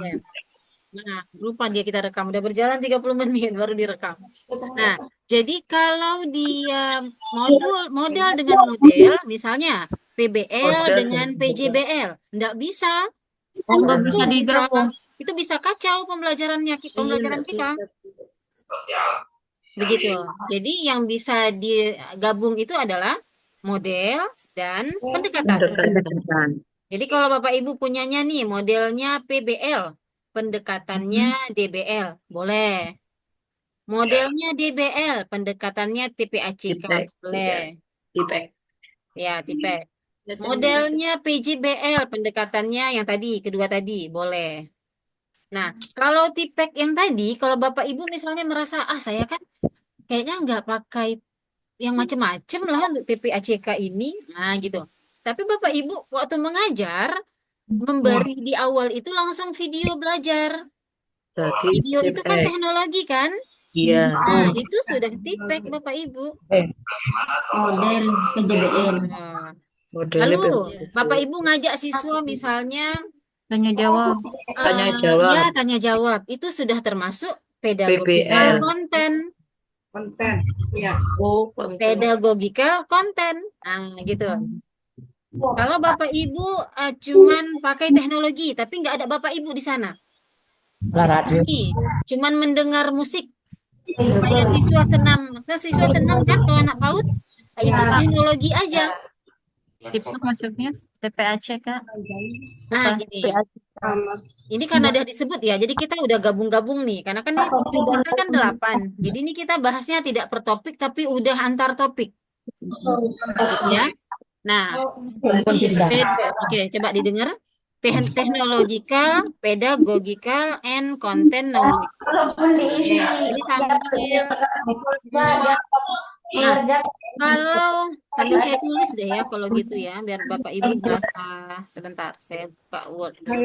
Ya. Nah, lupa dia kita rekam. Udah berjalan 30 menit baru direkam. Nah, jadi kalau dia model dengan model, misalnya PBL Model dengan dan model. PJBL, nggak bisa. Oh, nggak Itu bisa bisa, digabung. itu bisa kacau pembelajarannya, Iya, pembelajaran nggak kita. bisa. Begitu. Jadi yang bisa digabung itu adalah model dan pendekatan. Pendekatan. Jadi kalau Bapak Ibu punyanya nih modelnya PBL, pendekatannya Mhm. DBL, boleh. Modelnya DBL, pendekatannya TPACK, Ipek. boleh. Iya. Ipek. Ya, tipe. Modelnya PJBL, pendekatannya yang tadi, kedua tadi, boleh. Nah, kalau tipek yang tadi, kalau Bapak Ibu misalnya merasa, ah saya kan kayaknya nggak pakai yang macem-macem lah untuk TPACK ini, nah gitu. Tapi Bapak Ibu waktu mengajar, memberi di awal itu langsung video belajar. Berarti Video itu kan ipek. teknologi kan? Iya. Nah, itu sudah tipek Bapak Ibu. Model PJBL. Nah, lalu Modelnya Bapak PPT. Ibu ngajak siswa misalnya Tanya jawab. Tanya ya jawab. tanya jawab. Itu sudah termasuk pedagogical PBL. content. Oh, konten. Pedagogical content. Nah, gitu. Kalau Bapak Ibu cuman pakai teknologi, tapi nggak ada Bapak Ibu di sana. Lah Misalnya radio. nih, cuman mendengar musik supaya siswa senam. Nah, siswa senam kan kalau anak PAUD, itu teknologi aja. Itu maksudnya TPACK. Nah, Apa? gini. Ini karena udah disebut ya, jadi kita udah gabung-gabung nih. Karena kan ini topik kita kan 8. Jadi ini kita bahasnya tidak per topik, tapi udah antar topik. Gitu ya. Nah, Pun bisa. oke, coba didengar. Technological, pedagogical, and content knowledge. Oke, ini sambil. Nah, kalau sambil saya tulis deh ya, kalau gitu ya, biar Bapak Ibu berasa. Sebentar, saya buka Word dulu.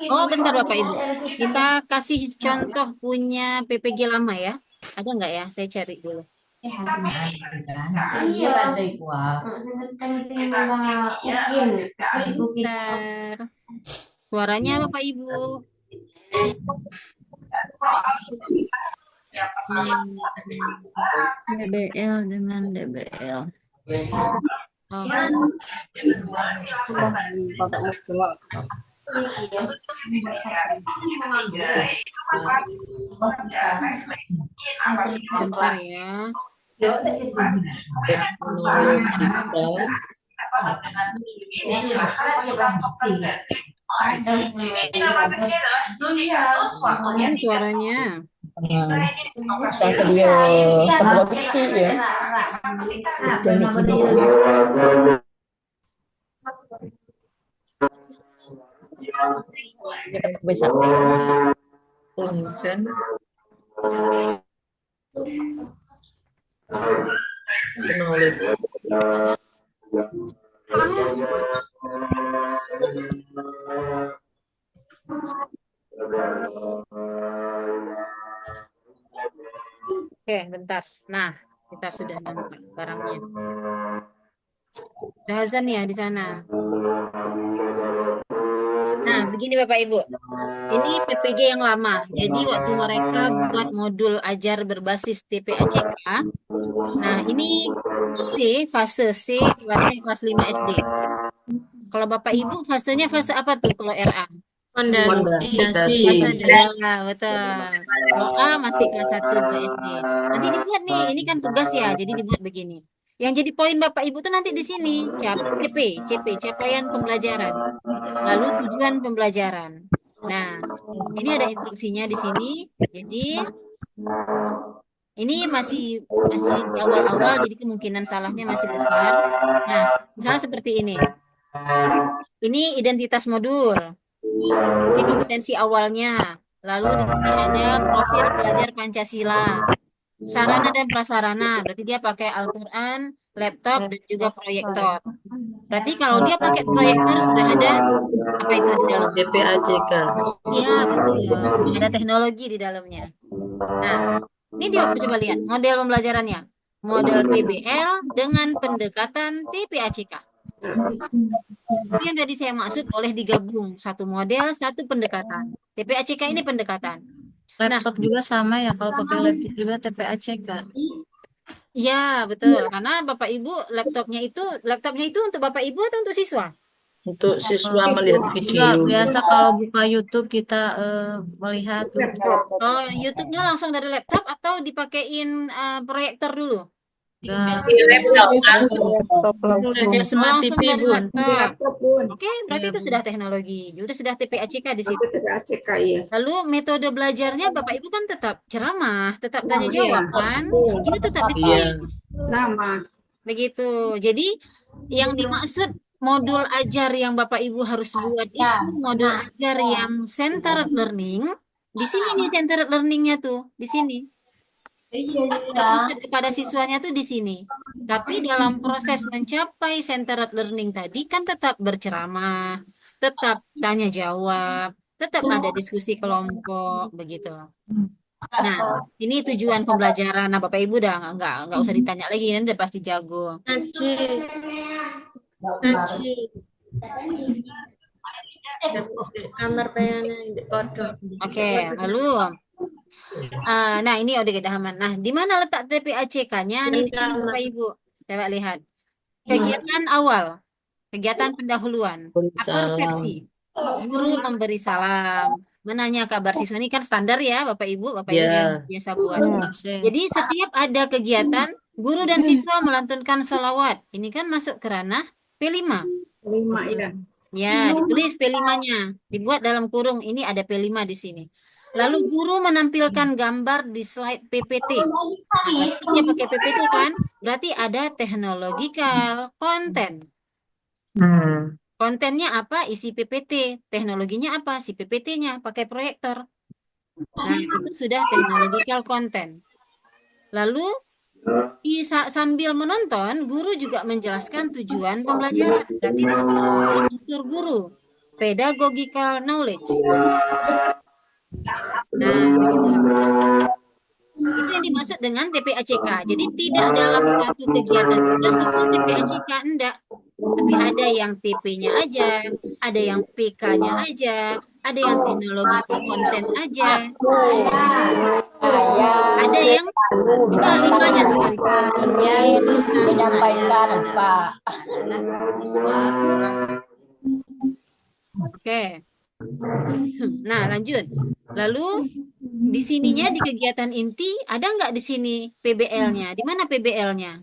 Oh, bentar Bapak Ibu. Kita kasih contoh punya PPG lama ya. Ada nggak ya? Saya cari dulu. Bentar. Suaranya Bapak Ibu. Hmm, DBL dengan DBL. Oke. Bentar ya. Teknological. Mana suaranya? Sa kedua sebelum itu ya. Bisa konten knowledge. Oke, bentar. Nah, kita sudah nemu barangnya. Udah azan ya di sana. Nah, begini Bapak Ibu. Ini PPG yang lama. Jadi waktu mereka buat modul ajar berbasis TPACK. Nah, ini C, fase C, kelasnya kelas 5 SD. Kalau Bapak Ibu, fasenya fase apa tuh kalau RA? Fondasi. Fondasi. Ya, betul. Kalau A masih kelas 1 2 SD. Nanti dibuat nih, ini kan tugas ya, jadi dibuat begini. Yang jadi poin Bapak Ibu tuh nanti di sini, CP, CP, capaian pembelajaran. Lalu tujuan pembelajaran. Nah, ini ada instruksinya di sini. Jadi ini masih masih di awal-awal, jadi kemungkinan salahnya masih besar. Nah, misalnya seperti ini. Ini identitas modul. Ini kompetensi awalnya. Lalu di sini ada profil pelajar Pancasila. Sarana dan prasarana, berarti dia pakai Al-Quran, laptop, dan juga proyektor. Berarti kalau dia pakai proyektor sudah ada apa itu di dalamnya? DPAJK. Iya, betul. Sudah ada teknologi di dalamnya. Nah, ini dia coba lihat model pembelajarannya. Model PBL dengan pendekatan TPACK. Itu yang tadi saya maksud boleh digabung satu model, satu pendekatan. TPACK ini pendekatan. Nah, Laptop juga sama ya, kalau pakai laptop juga TPACK. iya betul. Karena Bapak Ibu laptopnya itu untuk Bapak Ibu atau untuk siswa? Untuk siswa melihat Enggak, video. biasa kalau buka YouTube kita melihat YouTube. Oh, YouTube-nya langsung dari laptop atau dipakein proyektor dulu? Enggak, Laptop udah langsung. kayak Oh, smart langsung TV, dari Bun. laptop. Oke, berarti Iya, itu Bun. sudah teknologi. Sudah TPACK di situ. TPACK iya. Lalu metode belajarnya Bapak Ibu kan tetap ceramah, tetap tanya Iya, jawab kan? Itu tetap Iya. ditulis. nama. Begitu. Jadi yang dimaksud modul ajar yang Bapak Ibu harus buat itu modul ajar yang centered learning. Di sini nih centered learningnya tuh, di sini. Terpusat kepada siswanya tuh di sini. Tapi dalam proses mencapai centered learning tadi kan tetap berceramah, tetap tanya jawab, tetap ada diskusi kelompok, begitu. Nah, ini tujuan pembelajaran. Nah, Bapak Ibu udah nggak usah ditanya lagi, nanti udah pasti jago. Aci, Aci. Kamar pengen di kodok. Oke, lalu, nah ini udah kita aman. Nah, di mana letak TPACK-nya? Nih, Ini di sini kamar. Bapak Ibu. Coba lihat. Kegiatan awal, kegiatan pendahuluan, Waalaikumsalam. resepsi. Guru memberi salam, menanya kabar siswa ini kan standar ya, Bapak Ibu yang Ya. biasa buat. Absen. Jadi setiap ada kegiatan, guru dan siswa melantunkan sholawat. Ini kan masuk ke ranah P5. 5 ya. Ya, ditulis P5-nya. Dibuat dalam kurung, ini ada P5 di sini. Lalu guru menampilkan gambar di slide PPT. Nah, berarti dia pakai PPT kan? Berarti ada technological content. Hmm. Kontennya apa? Isi PPT. Teknologinya apa? Si PPT-nya pakai proyektor. Nah, itu sudah technological content. Lalu sambil menonton, guru juga menjelaskan tujuan pembelajaran. Berarti di sini ada unsur guru. Pedagogical knowledge. Nah, begitu. Itu yang dimaksud dengan TPACK. Jadi tidak dalam satu kegiatan juga semua TPACK, enggak. Tapi ada yang TP-nya aja, ada yang PK-nya aja, ada yang teknologi ke konten aja, ada yang kelimanya sekaligus. Menyampaikan Pak. Oke. Nah, lanjut. Lalu di sininya di kegiatan inti ada nggak di sini PBL-nya? Di mana PBL-nya?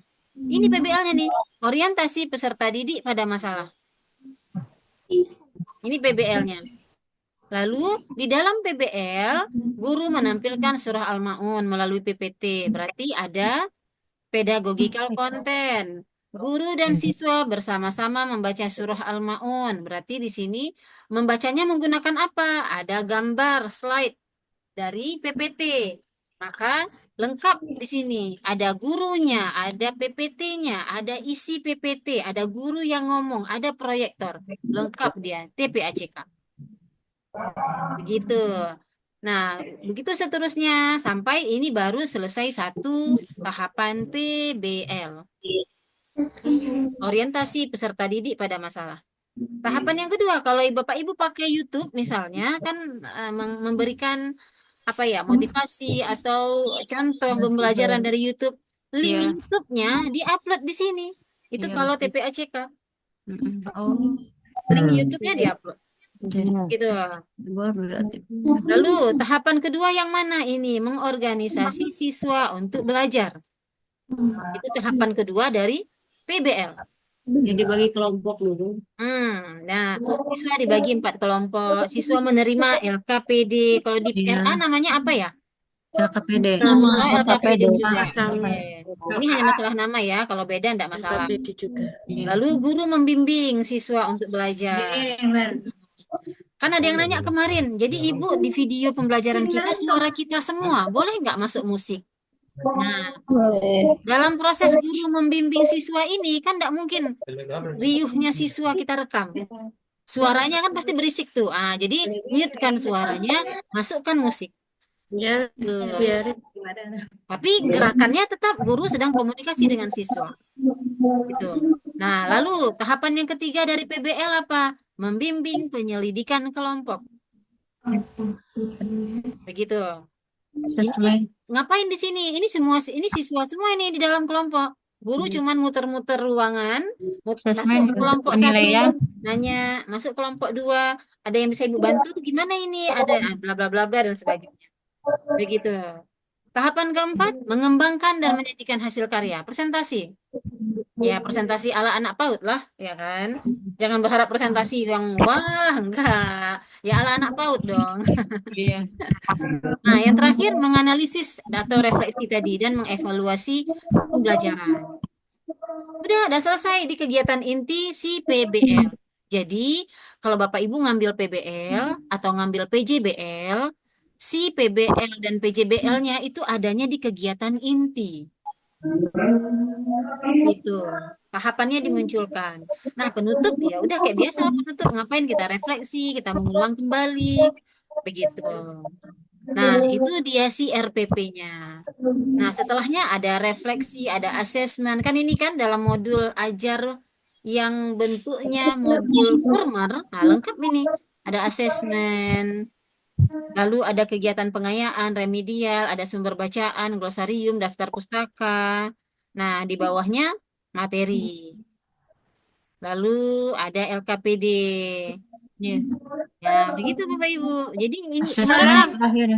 Ini PBL-nya nih, orientasi peserta didik pada masalah. Ini PBL-nya. Lalu di dalam PBL, guru menampilkan surah Al-Ma'un melalui PPT. Berarti ada pedagogical content. Guru dan siswa bersama-sama membaca surah Al-Ma'un. Berarti di sini membacanya menggunakan apa? Ada gambar slide dari PPT. Maka lengkap di sini. Ada gurunya, ada PPT-nya, ada isi PPT, ada guru yang ngomong, ada proyektor. Lengkap dia, TPACK. Begitu. Nah, begitu seterusnya sampai ini baru selesai satu tahapan PBL. Orientasi peserta didik pada masalah. Tahapan yang kedua, kalau Bapak Ibu pakai YouTube misalnya kan memberikan apa ya, motivasi atau contoh pembelajaran dari YouTube. Link Iya, YouTube-nya diupload di sini. Itu iya kalau betul. TPACK. Oh, Link YouTube-nya diupload. jadi Gitu. dua berarti. Lalu tahapan kedua yang mana ini? Mengorganisasi siswa untuk belajar. Itu tahapan kedua dari PBL. Jadi bagi kelompok dulu. Nah, siswa dibagi 4 kelompok. Siswa menerima LKPD. Kalau di RA Iya, namanya apa ya? LKPD. Oh, LKPD juga. Sama. Oke. Ini hanya masalah nama ya. Kalau beda enggak masalah. LKPD juga. Lalu guru membimbing siswa untuk belajar. Kan ada yang nanya kemarin. Jadi Ibu di video pembelajaran kita suara kita semua. Boleh nggak masuk musik? Nah, dalam proses guru membimbing siswa ini kan tidak mungkin riuhnya siswa kita rekam. Suaranya kan pasti berisik tuh. Jadi mute kan suaranya, masukkan musik. Ya, Tuh. biarin. Tapi gerakannya tetap guru sedang komunikasi dengan siswa. Gitu. Nah, lalu tahapan yang ketiga dari PBL apa? Membimbing penyelidikan kelompok. Begitu. Sesuai. Ngapain di sini? Ini siswa semua ini di dalam kelompok. Guru cuman muter-muter ruangan, masuk Assessment kelompok penilaian. 1, nanya, masuk kelompok 2, ada yang bisa Ibu bantu? Gimana ini? Ada bla bla bla bla dan sebagainya. Begitu. Tahapan keempat, mengembangkan dan menjadikan hasil karya. Presentasi. Ya, presentasi ala anak PAUD lah, ya kan? Jangan berharap presentasi yang wah, enggak. Ya ala anak PAUD dong. Iya. Nah, yang terakhir menganalisis atau refleksi tadi dan mengevaluasi pembelajaran. Udah selesai di kegiatan inti si PBL. Jadi, kalau Bapak Ibu ngambil PBL atau ngambil PJBL, si PBL dan PJBL-nya itu adanya di kegiatan inti. Itu tahapannya dimunculkan. Nah, penutup ya udah kayak biasa penutup. Ngapain kita refleksi, kita mengulang kembali, begitu. Nah, itu dia si RPP-nya. Nah, setelahnya ada refleksi, ada asesmen. Kan ini kan dalam modul ajar yang bentuknya modul former. Nah, lengkap ini. Ada asesmen, lalu ada kegiatan pengayaan, remedial, ada sumber bacaan, glosarium, daftar pustaka. Nah, di bawahnya materi. Lalu ada LKPD. Iya. Ya, begitu Bapak Ibu. Jadi Asesmen terakhir.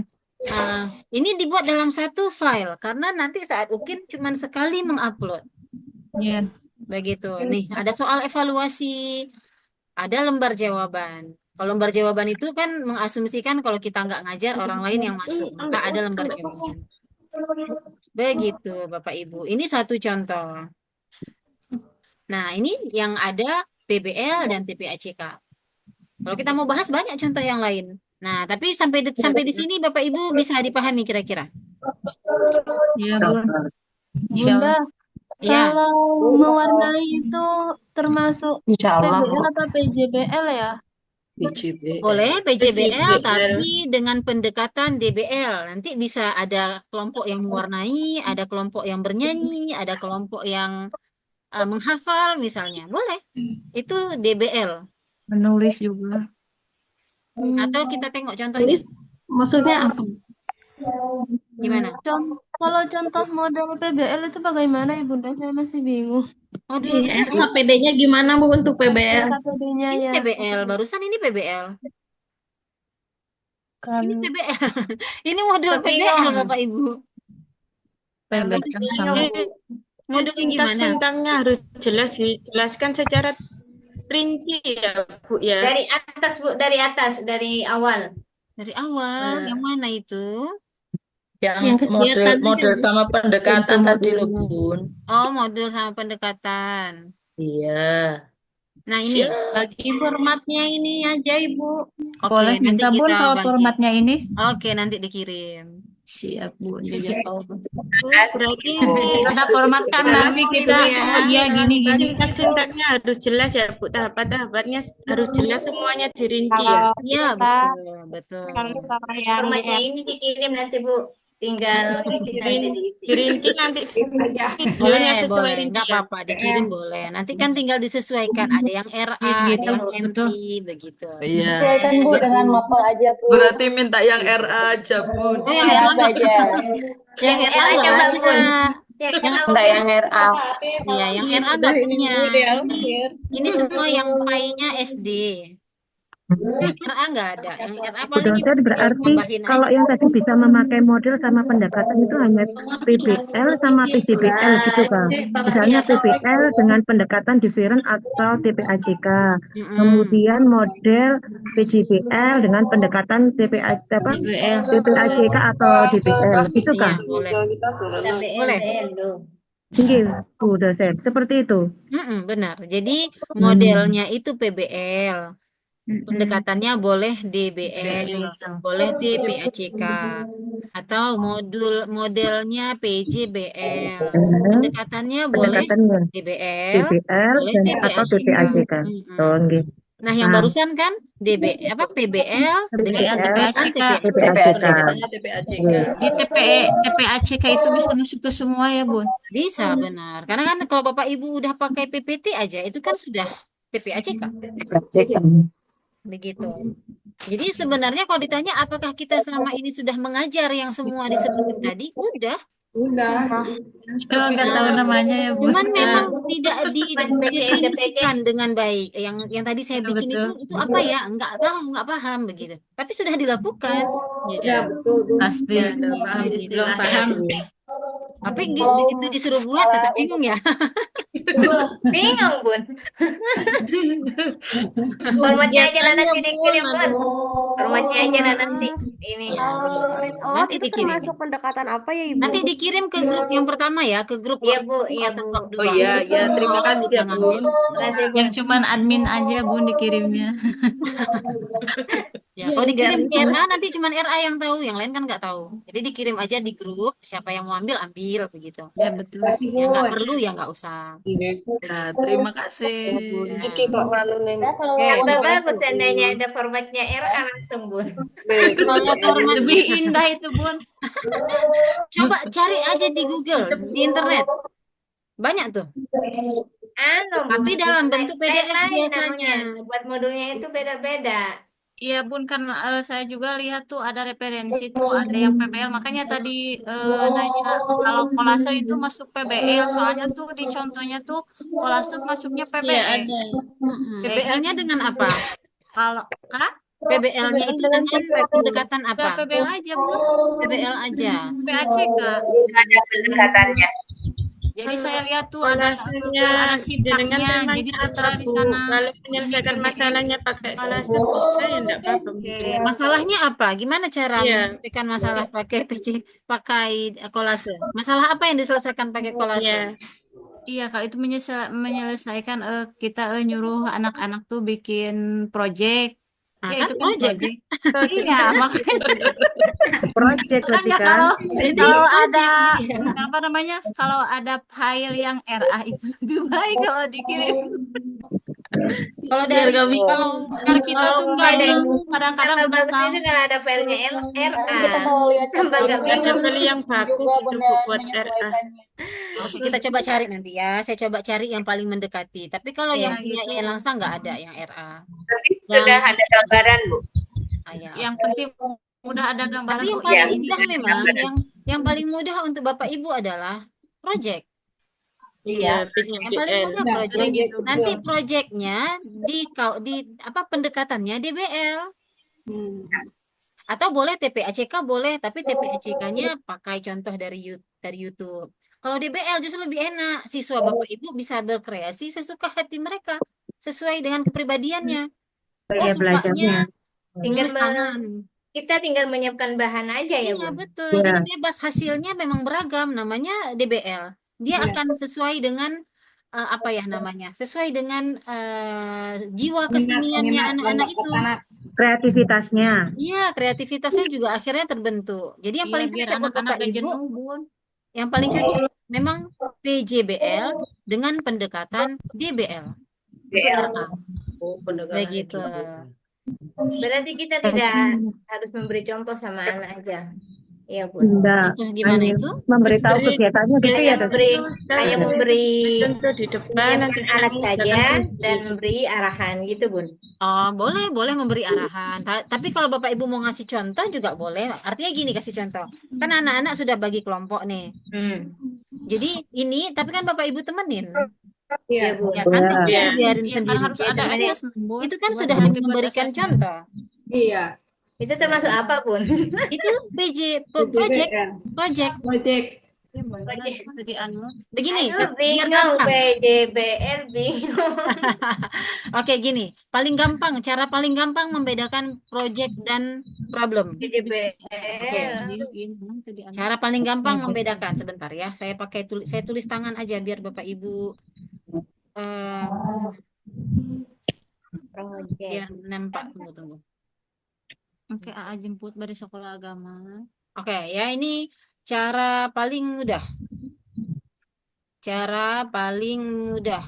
ini dibuat dalam satu file karena nanti saat UKIN cuma sekali mengupload. Iya. Begitu. Nih, ada soal evaluasi, ada lembar jawaban. Kalau lembar jawaban itu kan mengasumsikan kalau kita nggak ngajar orang lain yang masuk, maka ada lembar jawaban. Begitu, Bapak Ibu. Ini satu contoh. Nah, ini yang ada PBL dan PPACK. Kalau kita mau bahas banyak contoh yang lain. Nah, tapi sampai di sini Bapak Ibu bisa dipahami kira-kira. Iya, Bun. Insya Bunda, Allah. Ya, kalau mewarnai itu termasuk Insya Allah, Bu. PBL atau PJBL ya? boleh PJBL, PJBL. tapi dengan pendekatan DBL. Nanti bisa ada kelompok yang mewarnai, ada kelompok yang bernyanyi, ada kelompok yang menghafal misalnya. Boleh. Itu DBL. Menulis juga. Atau kita tengok contohnya. Maksudnya apa? Gimana? Kalau contoh model PBL itu bagaimana ya Bunda? Saya masih bingung. Modul Iya, LKPD-nya gimana Bu untuk PBL? KPD-nya ini ya. PBL, barusan ini PBL. Kan Ini PBL. Ini modul PBL Bapak Ibu. PBL sama. Modulnya gimana? Sintak-sintaknya harus jelas dijelaskan secara rinci ya, Bu ya. Dari atas, Bu, dari atas, dari awal. Dari awal, yang mana itu? Yang Yang kegiatan model aja. sama pendekatan tadi loh, Bun. Oh, modul sama pendekatan. Iya. Nah, ini. Siap. Bagi formatnya ini aja Ibu. Oke, Boleh nanti minta Bun kita kalau bagi. formatnya ini. Oke, nanti dikirim. Siap, Bun. Dijawab. Berarti Ada format kan nanti kita. Iya, gini-gini. sintak-sintaknya harus jelas ya, Bu. Tahapan-tahapannya harus jelas semuanya dirinci ya. Iya, betul. Formatnya ini dikirim nanti, Bu. Tinggal nanti diisi. Dirinci nanti Aja. videonya sesuai Boleh, nggak rincian. apa-apa, dikirim boleh. Nanti kan tinggal disesuaikan. Ada yang RA, Iya, ada gitu, yang MP, betul. begitu. Iya. sesuaikan Bu dengan mapel aja Bu. Berarti minta yang RA aja, Bun. Oh, yang RA nggak aja. yang RA nggak coba, ada. Bun. Enggak yang RA. Iya, yang RA nggak punya. Ini semua yang PAI-nya SD. Yang RA nggak ada. Yang RA Bu paling dosen, berarti tambahin kalau aja. yang tadi bisa memakai model sama pendekatan itu hanya PBL sama PJBL gitu Kak. Misalnya PBL dengan pendekatan different atau TPAJK. Kemudian model PJBL dengan pendekatan TPAJK atau DBL gitu Iya, Kak. boleh. Boleh. Tinggi Bu dosen, seperti itu. Benar. Jadi modelnya itu PBL. Pendekatannya boleh DBL, boleh TPACK, atau modelnya PJBL. Pendekatannya boleh Pendekatannya DBL, DBL boleh dan atau TPACK. TPAJK. Oh, nggih. Nah, yang Nah, barusan kan PBL dengan PBL, PBL, TPACK. TPAJK. TPAJK. Di TPACK itu bisa masuk ke semua ya, Bun? bisa benar. Karena kan kalau Bapak Ibu udah pakai PPT aja itu kan sudah TPACK. Begitu. Jadi sebenarnya kalau ditanya apakah kita selama ini sudah mengajar yang semua disebutkan tadi, udah. Kalau nggak tahu namanya ya, Bun. Cuman memang tidak DPC. didefinisikan dengan baik. Yang tadi saya Ya, bikin betul. itu apa ya? Enggak tahu, enggak paham begitu. Tapi sudah dilakukan. Ya, betul, Bu. Pasti. Ya, udah paham Belum istilahnya. paham. Tapi begitu disuruh buat tetap bingung ya. Bingung, Bun. Formatnya aja nanti dikirim, Bun. Formatnya aja nanti ini. Kalau Nanti itu dikirim. termasuk pendekatan apa ya, Ibu? Nanti dikirim ke grup yang pertama ya, ke grup Iya, WhatsApp Bu. Iya, atau Bu. grup Oh dua. iya, ya terima Tolong kasih ya, ditangani. Bun. Terima kasih, Bun. Yang cuman admin aja, Bun, dikirimnya. Ya, kalau dikirim ke RA nanti cuma RA yang tahu, yang lain kan nggak tahu. Jadi dikirim aja di grup, siapa yang mau ambil ambil begitu. Ya, betul. Ya nggak perlu ya nggak usah. Ya, terima kasih. Ya. Oke, Atau bagus seandainya ada formatnya RA langsung, Bun. kalau format Lebih indah itu, Bun. coba cari aja di Google, di internet. Banyak tuh. Tapi Bun, dalam bentuk PDF lain biasanya. namanya. Buat modulnya itu beda-beda. Iya, Bun, kan saya juga lihat tuh ada referensi tuh, ada yang PBL. Makanya tadi nanya kalau kolase itu masuk PBL, soalnya tuh di contohnya tuh kolase masuknya Iya, PBL. ada. Mm-mm. PBL-nya dengan apa? Kalau Kak, PBL-nya itu dengan pendekatan udah apa? PBL aja, Bun. PBL aja. PACK. Ada pendekatannya. Jadi saya lihat tuh ada Kolasenya ada jenengan sintaknya, jadi temanya apa, tertera di Bu? sana. Kalau Ini menyelesaikan PBL. masalahnya pakai kolase bisa ya enggak apa-apa, Bu. Masalahnya apa? Gimana cara Iya. menyelesaikan masalah pakai kolase? Masalah apa yang diselesaikan pakai kolase? Iya. Iya, Kak, itu menyelesaikan kita nyuruh anak-anak tuh bikin project. Nah, Ya, kan itu kan project kan? project. Iya, makanya Project berarti makanya kan. Jadi kalau project, ada iya. apa namanya? Kalau ada file yang RA itu lebih baik kalau dikirim. Kalau Biar dari gak bingung. kalau Biar kita Kalau tuh nggak ada bingung, kadang-kadang tambah belum bagus tahu. itu kalau ada filenya RA. Tambah gak Ada bingung. file yang baku gitu, Bu, buat RA. oke, kita coba cari nanti ya. Saya coba cari yang paling mendekati. Tapi kalau yang Ya, punya gitu. Yayan Langsa nggak ada yang RA. Tapi Yang sudah ada gambaran, Bu. ya, Yang oke. penting udah ada Tapi gambaran, yang oh paling ini mudah memang yang paling mudah untuk Bapak Ibu adalah project. Iya, Yang paling PJBL. mudah project. sering gitu. Nanti projectnya di apa pendekatannya DBL. Atau boleh TPACK boleh, tapi TPACK-nya pakai contoh dari YouTube. Kalau DBL justru lebih enak. Siswa Bapak Ibu bisa berkreasi sesuka hati mereka, sesuai dengan kepribadiannya. Oh, Kayak belajarnya. sukanya Tinggal tulis tangan. kita tinggal menyiapkan bahan aja ya, Iya, Bu. betul. Ya. Jadi bebas hasilnya memang beragam. Namanya DBL. Dia akan sesuai dengan apa ya namanya? Sesuai dengan jiwa keseniannya anak-anak itu. Kreativitasnya. Iya, kreativitasnya juga akhirnya terbentuk. Jadi yang Iya, paling biar cocok buat anak-anak Bapak gak Ibu, jenuh, Bun. yang paling cocok memang PJBL dengan pendekatan DBL untuk RA. Oh, pendekatannya Begitu. gitu. Berarti kita tidak harus memberi contoh sama anak aja. Iya, Bu. Enggak. Contoh gimana Hanya itu? memberitahu kegiatannya gitu ya, Des? Hanya memberi Contoh di depan nanti menyiapkan alat anaknya saja jangan sendiri. dan memberi arahan gitu, Bun. Oh, boleh memberi arahan. Tapi kalau Bapak Ibu mau ngasih contoh juga boleh. Artinya gini, kasih contoh. Kan anak-anak sudah bagi kelompok nih. Jadi ini, tapi kan Bapak Ibu temenin. Iya, Bu. Ya kan, Boleh. tidak dibiarin Iya, kan sendiri. harus Iya, ada temenin. assessment, Bun. Itu kan Buat sudah nanti buat memberikan assessment. contoh. Itu termasuk apa, Bun? Itu project. Iya, benar. Jadi Begini, Aduh, biar bingung. gampang. PJBL bingung. Oke, gini. Cara paling gampang membedakan project dan problem. PJBL. Cara paling gampang membedakan. Sebentar ya, saya tulis tangan aja biar Bapak Ibu eh biar nampak. Tunggu. Oke, AA jemput dari sekolah agama. Oke, ya ini cara paling mudah. Cara paling mudah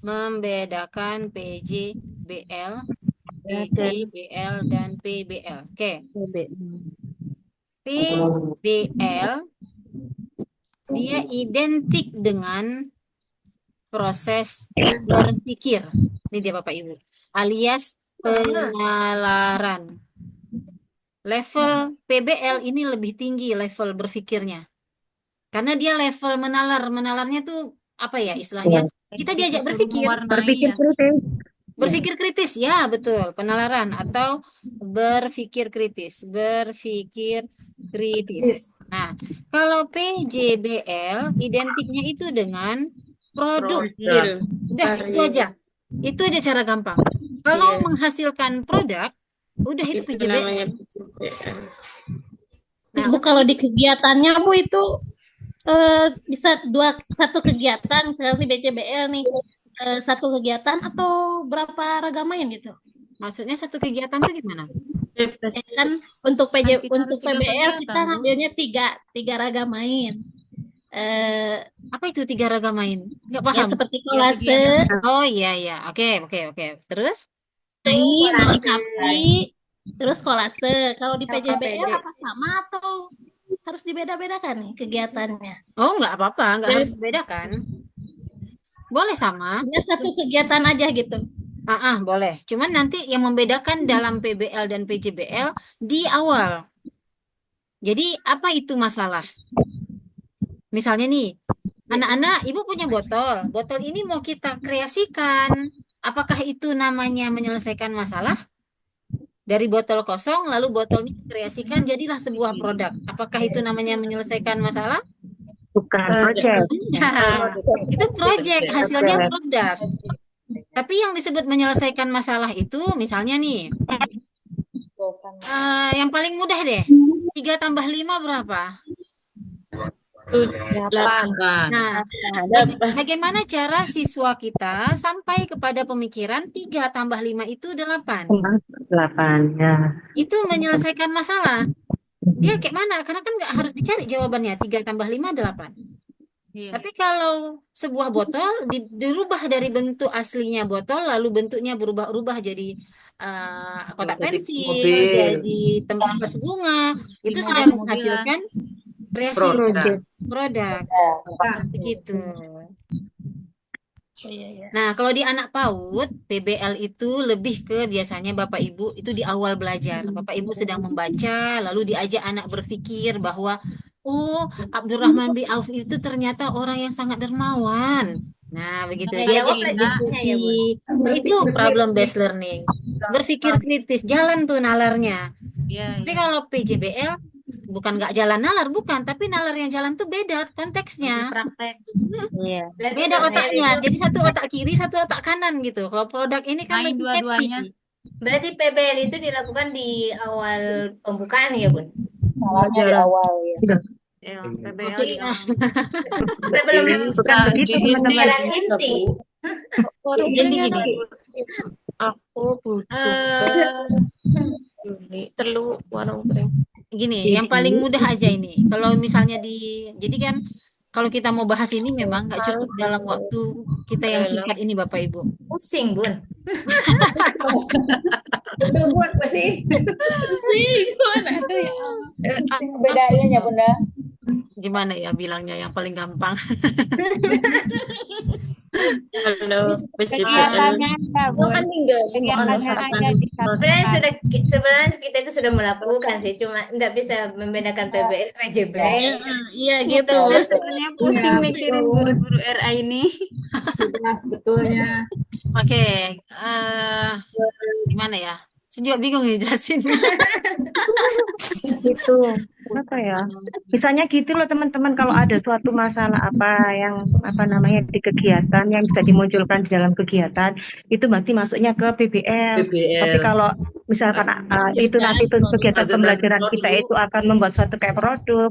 membedakan PJBL, dan PBL. Oke, PBL dia identik dengan proses berpikir. Ini dia Bapak Ibu, alias penalaran. Level PBL ini lebih tinggi level berpikirnya. Karena dia level menalarnya tuh apa ya istilahnya? Kita diajak berpikir. Berpikir kritis. Berpikir kritis, ya betul. Penalaran atau berpikir kritis. Berpikir kritis. Nah, kalau PJBL identiknya itu dengan produk. Udah, itu aja. Itu aja cara gampang. Kalau menghasilkan produk, udah itu PJBL. Namanya PJBL. Nah, Bu, kalau di kegiatannya Bu itu bisa satu kegiatan misalnya di BCBL nih satu kegiatan atau berapa ragam main gitu? maksudnya satu kegiatan tuh gimana? Ya kan untuk Kan kita untuk harus tiga PBL kegiatan, kita Bu. ngambilnya tiga ragam main. Apa itu 3 ragam main? Nggak Ya paham. seperti kolase, Oh iya. Oke. Terus? main, Kolase. melengkapi, terus kolase. Kalau di PJBL LKPD. apa sama atau harus dibeda-bedakan nih kegiatannya? Oh, nggak apa-apa, nggak harus dibedakan. Boleh sama. Hanya satu kegiatan aja gitu. Boleh. Cuman nanti yang membedakan dalam PBL dan PJBL di awal. Jadi apa itu masalah? Misalnya nih, anak-anak, Ibu punya botol. Botol ini mau kita kreasikan. Apakah itu namanya menyelesaikan masalah? Dari botol kosong, lalu botolnya dikreasikan, jadilah sebuah produk. Apakah itu namanya menyelesaikan masalah? Bukan project. Nah, itu project, hasilnya produk. Tapi yang disebut menyelesaikan masalah itu, misalnya nih, yang paling mudah deh, 3 tambah 5 berapa? 8. Nah, bagaimana cara siswa kita sampai kepada pemikiran 3 tambah 5 itu 8? 8 ya. Itu menyelesaikan masalah. Dia kayak mana? Karena kan nggak harus dicari jawabannya. 3 tambah 5, 8. Iya. Tapi kalau sebuah botol dirubah dari bentuk aslinya botol, lalu bentuknya berubah-ubah jadi kotak Jadi pensil, mobil. jadi tempat vas bunga, itu sudah mobil-mobilan. menghasilkan kreasi produk. Begitu. Iya. Nah, kalau di anak PAUD, PBL itu lebih ke biasanya Bapak Ibu itu di awal belajar. Bapak Ibu sedang membaca, lalu diajak anak berpikir bahwa, oh, Abdurrahman bin Auf itu ternyata orang yang sangat dermawan. Nah, begitu. Nah, Diajak iya, berdiskusi. Itu problem based learning. Berpikir kritis, jalan tuh nalarnya. Iya. Tapi kalau PJBL, bukan nggak jalan nalar, bukan. Tapi nalar yang jalan tuh beda konteksnya. Praktek. Iya. Berarti Beda PBL otaknya. itu- Jadi satu otak kiri, satu otak kanan gitu. Kalau produk ini kan Main lebih dua-duanya. happy. Berarti PBL itu dilakukan di awal pembukaan ya, Bun? Ya, PBL Maksudnya, Sebelum Bisa begitu, dihenti teman-teman. pelajaran inti. jadi gini. Aku butuh eh, ini telu warung kering. Gini, yang paling mudah aja ini. Kalau misalnya jadi kan kalau kita mau bahas ini memang nggak cukup dalam waktu kita yang singkat ini, Bapak Ibu. Pusing, Bun. Betul, Bun, pusing. Gimana tuh ya? Bedanya Bunda. Gimana ya bilangnya yang paling gampang? Halo, PJBL. Kegiatannya ada, Bu. Kan ninggalin Kegiatannya aja Sebenarnya kita itu sudah melakukan sih, cuma nggak bisa membedakan PBL, PJBL. Iya gitu. Saya sebenarnya pusing mikirin guru-guru RA ini. sudah sebetulnya. Oke, gimana ya? Saya juga bingung nih jelasin. Gitu. Apa ya? Misalnya gitu loh teman-teman, kalau ada suatu masalah yang di kegiatan yang bisa dimunculkan di dalam kegiatan, itu berarti masuknya ke PBL. Tapi kalau misalkan itu nanti itu kegiatan Hasilkan pembelajaran produk. kita itu akan membuat suatu kayak produk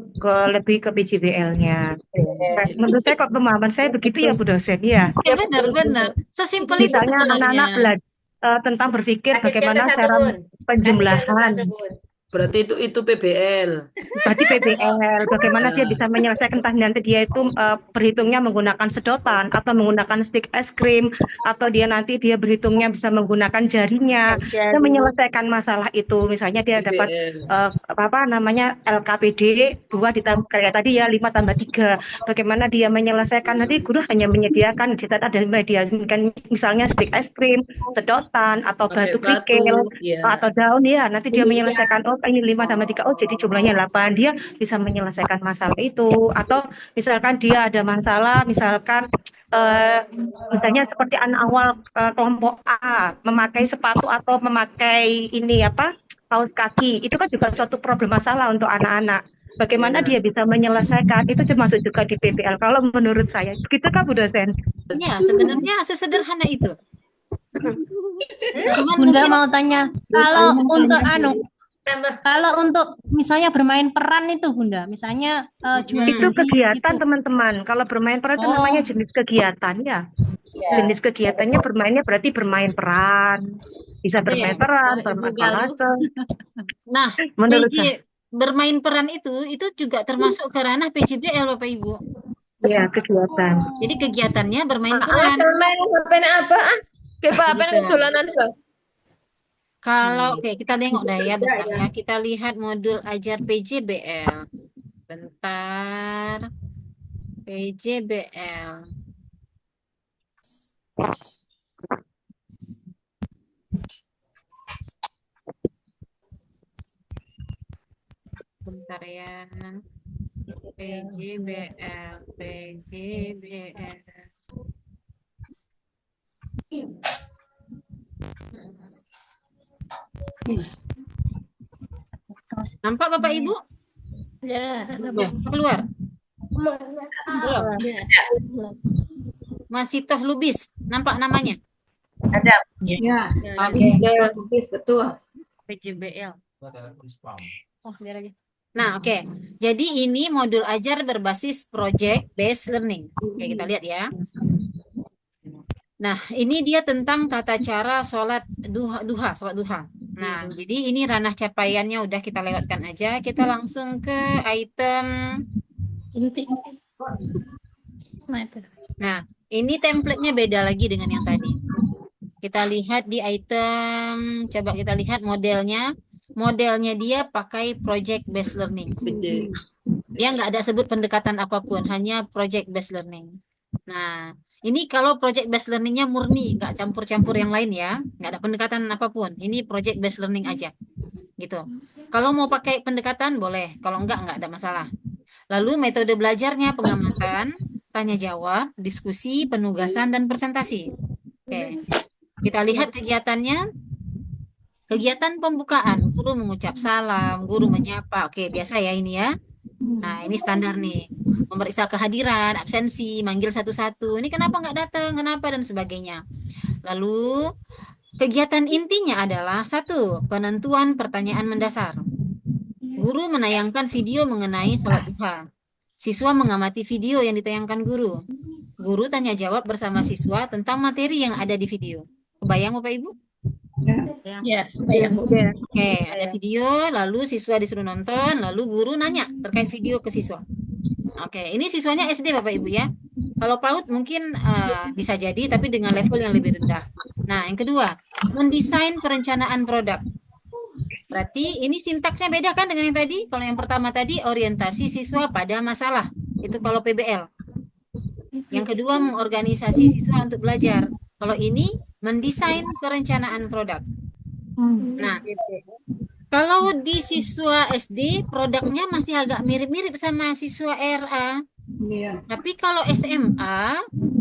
lebih ke PJBL-nya. Menurut saya kok pemahaman saya begitu ya Bu dosen ya. Ya benar. Sesimpel itu Misalnya anak-anak sebenarnya. belajar tentang berpikir Kasih bagaimana contoh satu, cara Bun. Kasih contoh penjumlahan. satu, Bun. Berarti itu PBL. Berarti PBL, bagaimana dia Ya. bisa menyelesaikan nanti dia itu berhitungnya menggunakan sedotan atau menggunakan stick es krim atau dia berhitungnya bisa menggunakan jarinya. Dia menyelesaikan masalah itu. Misalnya dia dapat PBL. apa namanya LKPD 2 ditambah kayak tadi ya 5 tambah 3. Bagaimana dia menyelesaikan, nanti guru hanya menyediakan di sana ada mediasikan misalnya stick es krim, sedotan atau Pakai batu batu. kerikil Ya. atau daun ya. Nanti dia menyelesaikan ini 5 tambah 3, oh jadi jumlahnya 8. Dia bisa menyelesaikan masalah itu. Atau misalkan dia ada masalah, misalnya seperti anak awal kelompok A memakai sepatu atau memakai kaos kaki, itu kan juga suatu problem masalah untuk anak-anak. Bagaimana Ya. dia bisa menyelesaikan, itu termasuk juga di PBL kalau menurut saya. Begitu kan Bu dosen? Ya, sebenarnya sesederhana itu. Cuman Bunda mungkin mau tanya, kalau untuk misalnya bermain peran itu Bunda, misalnya jual Itu beli kegiatan itu. teman-teman. Kalau bermain peran itu namanya jenis kegiatan ya. Jenis kegiatannya bermainnya berarti bermain peran. Bisa ada ya, bermain peran, Ibu bermain Galuh. kolase. Nah, Menurut saya, bermain peran itu juga termasuk ke ranah PJBL Bapak Ibu. ya kegiatan. Jadi kegiatannya bermain peran. Main HP apa? Kayak apa Gitu. dolanan ke? Kalau oke, kita tengok dah ya bentar ya. Kita lihat modul ajar PJBL. Bentar. PJBL. Bentar ya. PJBL. Nampak Bapak Ibu? Ya, Keluar? Belum? Masih toh lubis. Nampak namanya? Ya, Oke. betul. PJBL. Oh, biar aja. Nah, oke. Jadi ini modul ajar berbasis project based learning. Oke, kita lihat ya. Nah, ini dia tentang tata cara sholat sholat duha. Nah, jadi ini ranah capaiannya udah kita lewatkan aja. Kita langsung ke item. inti. Nah, itu. Nah, ini template-nya beda lagi dengan yang tadi. Kita lihat di item, coba kita lihat modelnya. Modelnya dia pakai project based learning. Dia nggak ada sebut pendekatan apapun, hanya project based learning. Nah, ini kalau project based learningnya murni, nggak campur-campur yang lain ya, nggak ada pendekatan apapun. Ini project based learning aja, gitu. Kalau mau pakai pendekatan boleh, kalau nggak ada masalah. Lalu metode belajarnya pengamatan, tanya jawab, diskusi, penugasan, dan presentasi. Oke, kita lihat kegiatannya. Kegiatan pembukaan, guru mengucap salam, guru menyapa. Oke, biasa ya ini ya. Nah, ini standar nih. Memeriksa kehadiran, absensi, manggil satu-satu. Ini kenapa nggak datang, kenapa, dan sebagainya. Lalu, kegiatan intinya adalah 1. Penentuan pertanyaan mendasar. Guru menayangkan video mengenai sholat duha. Siswa mengamati video yang ditayangkan guru. Guru tanya jawab bersama siswa tentang materi yang ada di video. Kebayang Bapak Ibu? Ya, bayang. Oke, ada video, lalu siswa disuruh nonton, lalu guru nanya terkait video ke siswa. Oke, ini siswanya SD Bapak Ibu ya. Kalau PAUD mungkin bisa jadi, tapi dengan level yang lebih rendah. Nah, yang kedua, mendesain perencanaan produk. Berarti ini sintaksnya beda kan dengan yang tadi? Kalau yang pertama tadi orientasi siswa pada masalah. Itu kalau PBL. Yang kedua, mengorganisasi siswa untuk belajar. Kalau ini, mendesain perencanaan produk. Nah, kalau di siswa SD, produknya masih agak mirip-mirip sama siswa RA. Iya. Tapi kalau SMA,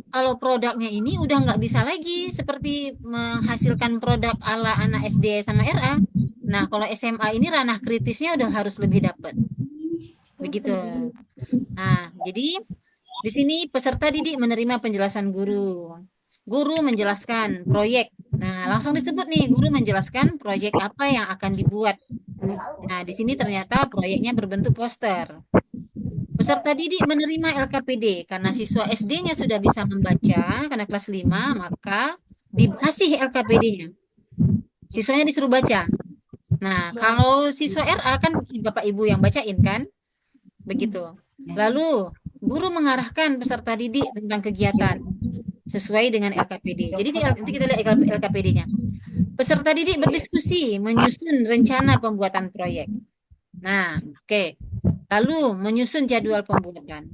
kalau produknya ini udah nggak bisa lagi seperti menghasilkan produk ala anak SD sama RA. Nah, kalau SMA ini ranah kritisnya udah harus lebih dapat. Begitu. Nah, jadi di sini peserta didik menerima penjelasan guru. Guru menjelaskan proyek. Nah, langsung disebut nih, guru menjelaskan proyek apa yang akan dibuat. Nah, di sini ternyata proyeknya berbentuk poster. Peserta didik menerima LKPD karena siswa SD-nya sudah bisa membaca karena kelas 5, maka dikasih LKPD-nya. Siswanya disuruh baca. Nah, kalau siswa RA kan Bapak Ibu yang bacain kan? Begitu. Lalu guru mengarahkan peserta didik tentang kegiatan sesuai dengan LKPD. Jadi nanti kita lihat LKPD-nya. Peserta didik berdiskusi menyusun rencana pembuatan proyek. Nah, oke. Lalu menyusun jadwal pembuatan.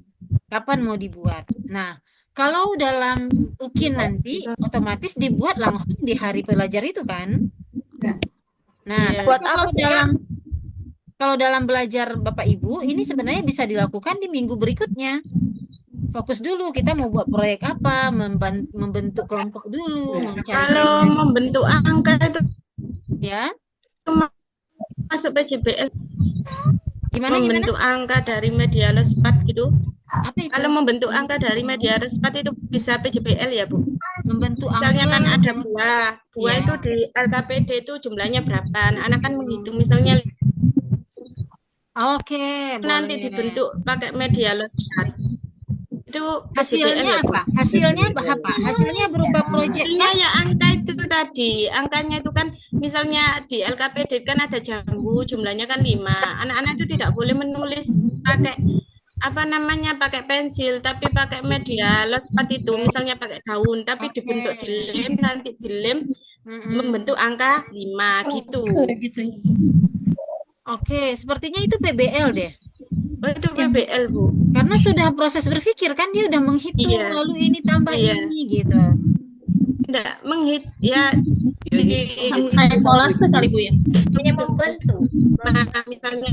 Kapan mau dibuat? Nah, kalau dalam UKIN nanti otomatis dibuat langsung di hari pelajar itu kan? Nah, Iya. tapi kalau dalam belajar Bapak Ibu ini sebenarnya bisa dilakukan di minggu berikutnya. Fokus dulu kita mau buat proyek apa, membentuk kelompok dulu, mencari Kalau membentuk angka itu ya. masuk PJBL, Gimana? membentuk angka dari media lespat gitu. Apa itu? Kalau membentuk angka dari media lespat itu bisa PJBL ya, Bu? Membentuk Misalnya angka kan ada buah ya. itu di LKPD itu jumlahnya berapa. Anak kan menghitung misalnya Oke, nanti boleh. dibentuk pakai media lespat. Itu Hasilnya apa? Hasilnya apa? Hasilnya berupa proyek Hasilnya ya angka itu tadi. Angkanya itu kan misalnya di LKPD kan ada jambu, jumlahnya kan 5. Anak-anak itu tidak boleh menulis pakai pakai pensil, tapi pakai media lespat itu, misalnya pakai daun, tapi dibentuk di lem, nanti di lem membentuk angka 5 gitu. Oke, sepertinya itu PBL deh. Oh, itu PBL, Bu. Karena sudah proses berpikir kan dia udah menghitung Iya. lalu ini tambah Iya. ini gitu. Enggak, ya Kayak kolase kali Bu ya. Hanya membentuk. misalnya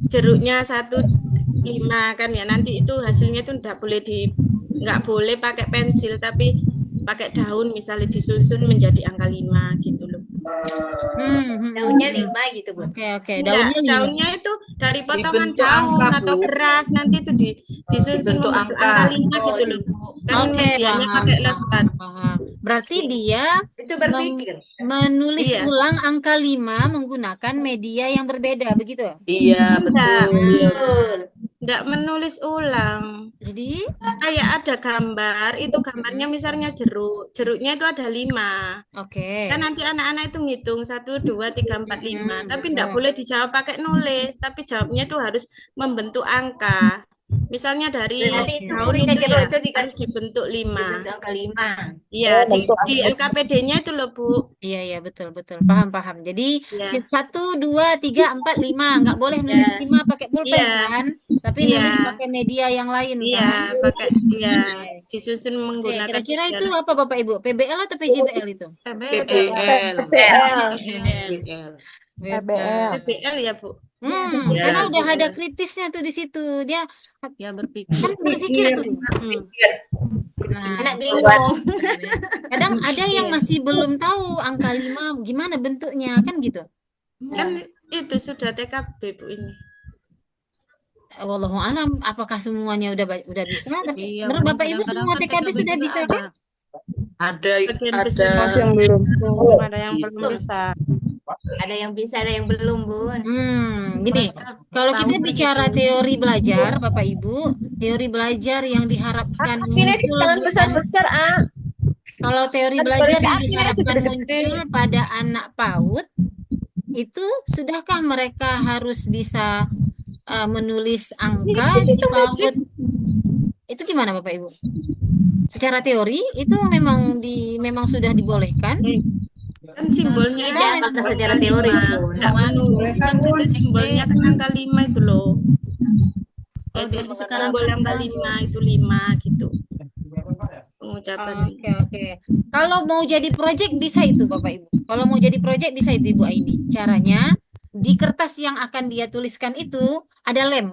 jeruknya 1,5 kan ya, nanti itu hasilnya itu nggak boleh pakai pensil, tapi pakai daun misalnya disusun menjadi angka 5 gitu loh. Daunnya 5 gitu, Bu. Oke, Enggak, daunnya 5. daunnya itu dari potongan Dibentuk daun angka, atau Bu. beras, nanti itu disusun Dibentuk membentuk angka. angka 5 gitu loh. Kan Oke, medianya paham, pakai lespat. paham. Berarti dia Itu berpikir. menulis Iya. ulang angka 5 menggunakan media yang berbeda, begitu? Iya, Enggak. betul. Betul. Enggak menulis ulang. Jadi, Kayak ada gambar, itu gambarnya misalnya jeruknya itu ada 5. oke. Kan nanti anak-anak itu ngitung 1, 2, 3, 4, 5. Tapi enggak boleh dijawab pakai nulis, tapi jawabnya itu harus membentuk angka. Misalnya dari Berarti itu daun kuning itu jeruk ya itu harus dibentuk 5. dibentuk angka 5. Iya, di LKPD-nya itu loh, Bu. Iya, betul. Paham. Jadi, Iya. 1, 2, 3, 4, 5. Nggak boleh nulis 5 pakai pulpen Iya. kan? Tapi Iya. nulis pakai media yang lain kan? Iya, disusun Oke, menggunakan kira-kira media itu apa Bapak Ibu? PBL atau PJBL itu? PBL. PBL ya, Bu. Karena udah ada kritisnya tuh di situ. Dia Ya berpikir. kan berpikir tuh. Nah, Anak bingung. kadang ada yang masih belum tahu angka 5 gimana bentuknya kan gitu. Kan itu sudah TKB, Bu, ini. Wallahu alam, apakah semuanya udah bisa? Tapi Iya, menurut Bapak Ibu kadang-kadang semua kan TKB sudah juga bisa ada. kan? Ada Masih yang belum. Ada yang belum bisa. Ada yang bisa, ada yang belum, Bun. Gini, kalau kita bicara teori belajar, Bapak Ibu, teori belajar yang diharapkan muncul besar-besar, kalau teori belajar yang diharapkan muncul pada anak PAUD, itu sudahkah mereka harus bisa menulis angka di PAUD? Itu gimana Bapak Ibu? Secara teori itu memang sudah dibolehkan. Kan simbolnya Tidak, maka secara teori, Bun. enggak menulis kan itu simbolnya kan angka 5 itu loh. Jadi sekarang simbol angka 5 itu 5 gitu. Pengucapan. Oke. Kalau mau jadi proyek bisa itu Bapak Ibu. Kalau mau jadi proyek bisa itu Ibu Aini. Caranya di kertas yang akan dia tuliskan itu ada lem.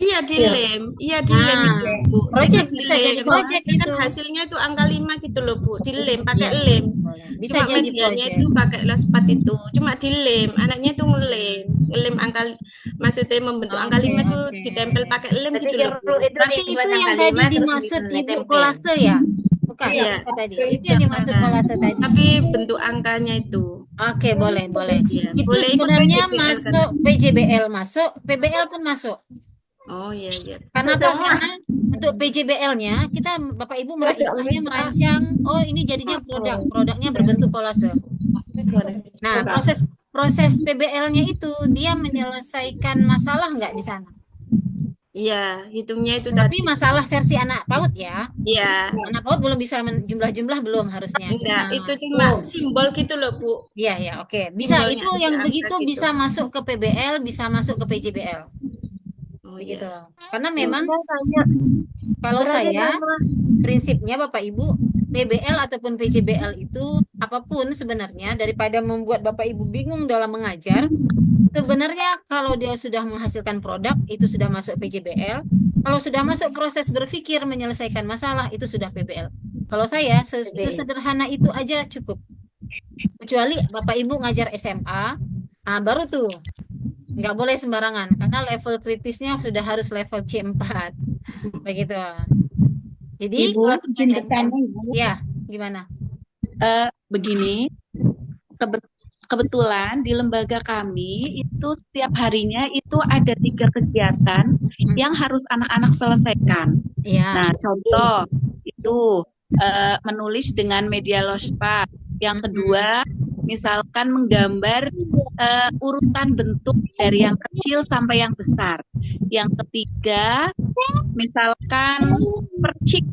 Iya di lem, itu, Bu. Proyek Itu bisa jadi dilem. proyek Kan itu. hasilnya itu angka 5 gitu loh, Bu. Dilem pakai lem. Bisa Cuma jadi medianya proyek. itu pakai lespat itu. Cuma dilem, anaknya itu ngelem angka, maksudnya membentuk angka 5 itu ditempel pakai lem Berarti gitu loh, Bu. jeruk itu Berarti dibuat itu yang angka tadi 5 terus dimaksud Ibu ditempel. kolase ya? Bukan? Iya. Apa tadi? Itu yang dimaksud kolase tadi. Tapi bentuk angkanya itu. Oke, boleh. Iya. Itu Boleh ikut sebenarnya PJBL kan? masuk PJBL masuk, PBL pun masuk. Oh iya. Karena apa? Semua. Karena untuk PJBL-nya kita Bapak Ibu merancang, oh ini jadinya produknya berbentuk kolase. Nah, proses PBL-nya itu dia menyelesaikan masalah nggak di sana? Iya, hitungnya itu Tapi tadi. masalah versi anak PAUD ya. Iya, Anak PAUD belum bisa jumlah-jumlah belum harusnya. enggak, Nah, itu cuma simbol gitu loh, Bu. iya ya, oke. Bisa Simbolnya itu aja yang angka begitu gitu. bisa masuk ke PBL, bisa masuk ke PJBL. Oh Begitu. iya. Karena memang Tanya, kalau berarti saya nama prinsipnya Bapak Ibu PBL ataupun PJBL itu apapun sebenarnya daripada membuat Bapak Ibu bingung dalam mengajar. Sebenarnya kalau dia sudah menghasilkan produk itu sudah masuk PJBL. Kalau sudah masuk proses berpikir menyelesaikan masalah itu sudah PBL. Kalau saya sesederhana itu aja cukup. Kecuali Bapak Ibu ngajar SMA, nah baru tuh nggak boleh sembarangan karena level kritisnya sudah harus level C4. Begitu. Jadi Ibu, kalau izin pertanyaan, bertanya, Ibu. ya gimana? Begini, kebetulan di lembaga kami itu setiap harinya itu ada 3 kegiatan yang harus anak-anak selesaikan. Iya. Nah, contoh itu menulis dengan media lospa. Yang kedua, misalkan menggambar urutan bentuk dari yang kecil sampai yang besar. Yang ketiga, misalkan percik.